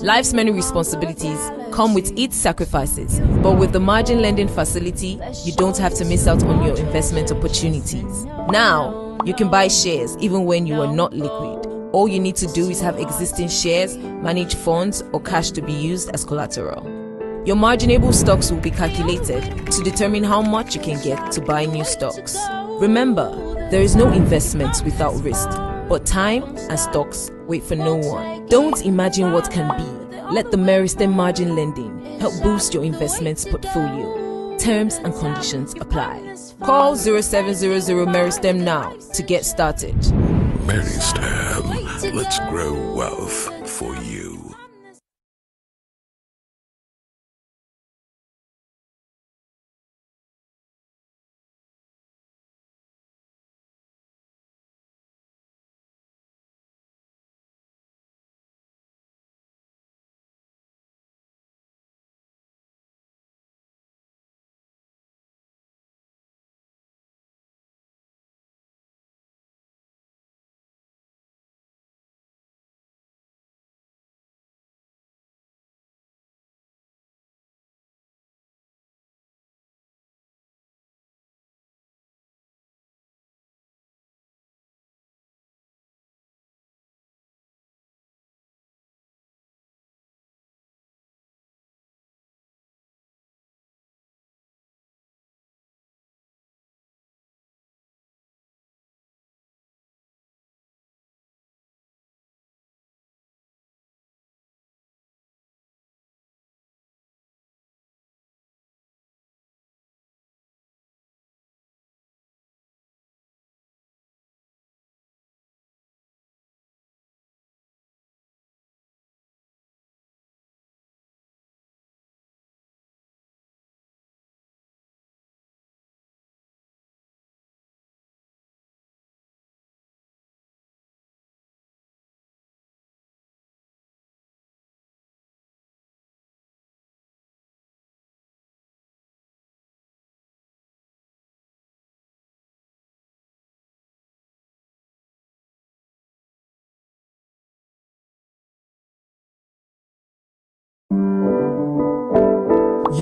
Life's many responsibilities come with its sacrifices, but with the margin lending facility, you don't have to miss out on your investment opportunities. Now, you can buy shares even when you are not liquid. All you need to do is have existing shares, manage funds, or cash to be used as collateral. Your marginable stocks will be calculated to determine how much you can get to buy new stocks. Remember, there is no investment without risk, but time and stocks wait for no one. Don't imagine what can be. Let the Meristem Margin Lending help boost your investments portfolio. Terms and conditions apply. Call 0700 Meristem now to get started. Meristem, let's grow wealth for you.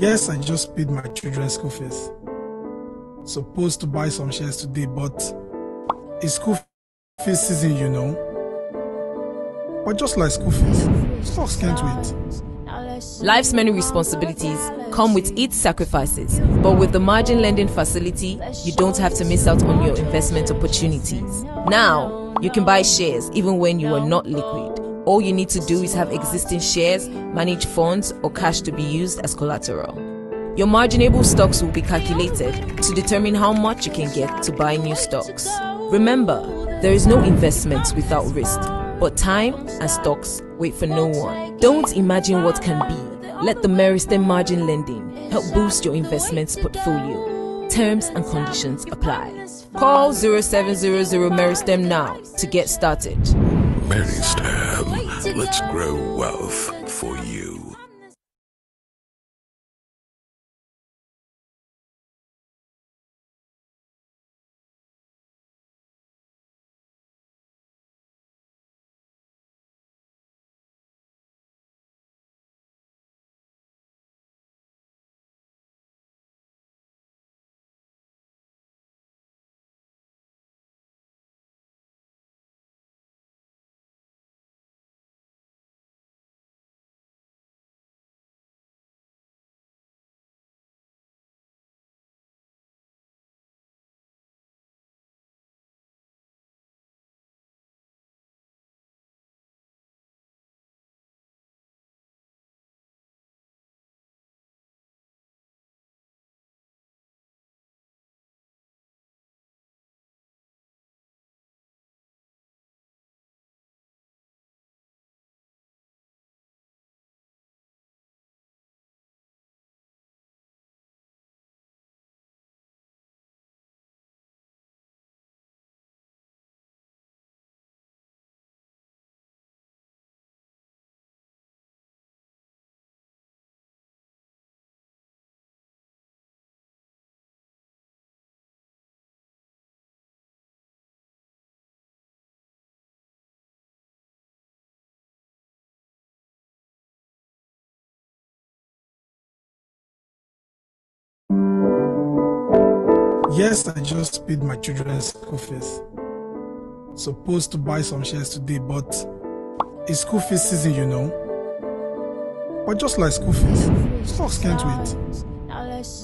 Yes, I just paid my children's school fees. Supposed to buy some shares today, but it's school fees season, you know. But just like school fees, stocks can't wait. Life's many responsibilities come with its sacrifices, but with the margin lending facility, you don't have to miss out on your investment opportunities. Now, you can buy shares even when you are not liquid. All you need to do is have existing shares, manage funds, or cash to be used as collateral. Your marginable stocks will be calculated to determine how much you can get to buy new stocks. Remember, there is no investment without risk, but time and stocks wait for no one. Don't imagine what can be. Let the Meristem Margin Lending help boost your investments portfolio. Terms and conditions apply. Call 0700 Meristem now to get started. Meristem, let's grow wealth for you. Yes, I just paid my children's school fees. Supposed to buy some shares today, but it's school fees season, you know. But just like school fees, stocks can't wait.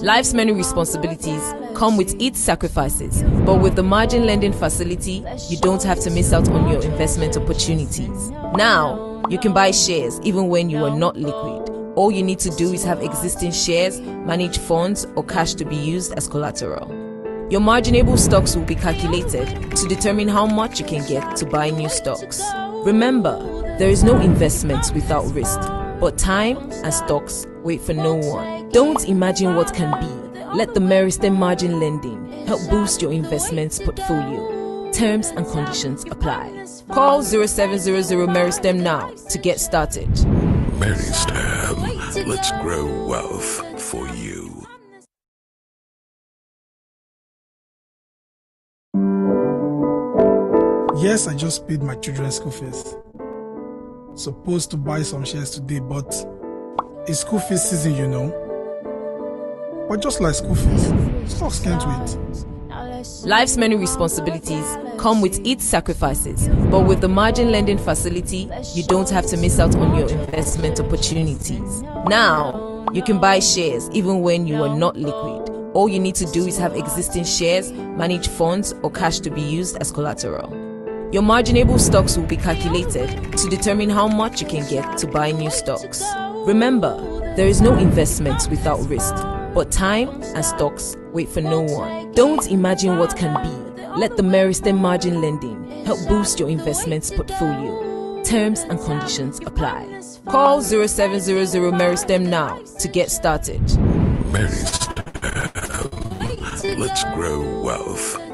Life's many responsibilities come with its sacrifices, but with the margin lending facility, you don't have to miss out on your investment opportunities. Now, you can buy shares even when you are not liquid. All you need to do is have existing shares, manage funds, or cash to be used as collateral. Your marginable stocks will be calculated to determine how much you can get to buy new stocks. Remember, there is no investment without risk, but time and stocks wait for no one. Don't imagine what can be. Let the Meristem Margin Lending help boost your investments portfolio. Terms and conditions apply. Call 0700 Meristem now to get started. Meristem, let's grow wealth for you. Yes, I just paid my children's school fees. Supposed to buy some shares today, but it's school fees season, you know. But just like school fees, stocks can't wait. Life's many responsibilities come with its sacrifices, but with the margin lending facility, you don't have to miss out on your investment opportunities. Now, you can buy shares even when you are not liquid. All you need to do is have existing shares, manage funds, or cash to be used as collateral. Your marginable stocks will be calculated to determine how much you can get to buy new stocks. Remember, there is no investment without risk, but time and stocks wait for no one. Don't imagine what can be. Let the Meristem Margin Lending help boost your investments portfolio. Terms and conditions apply. Call 0700 Meristem now to get started. Meristem, let's grow wealth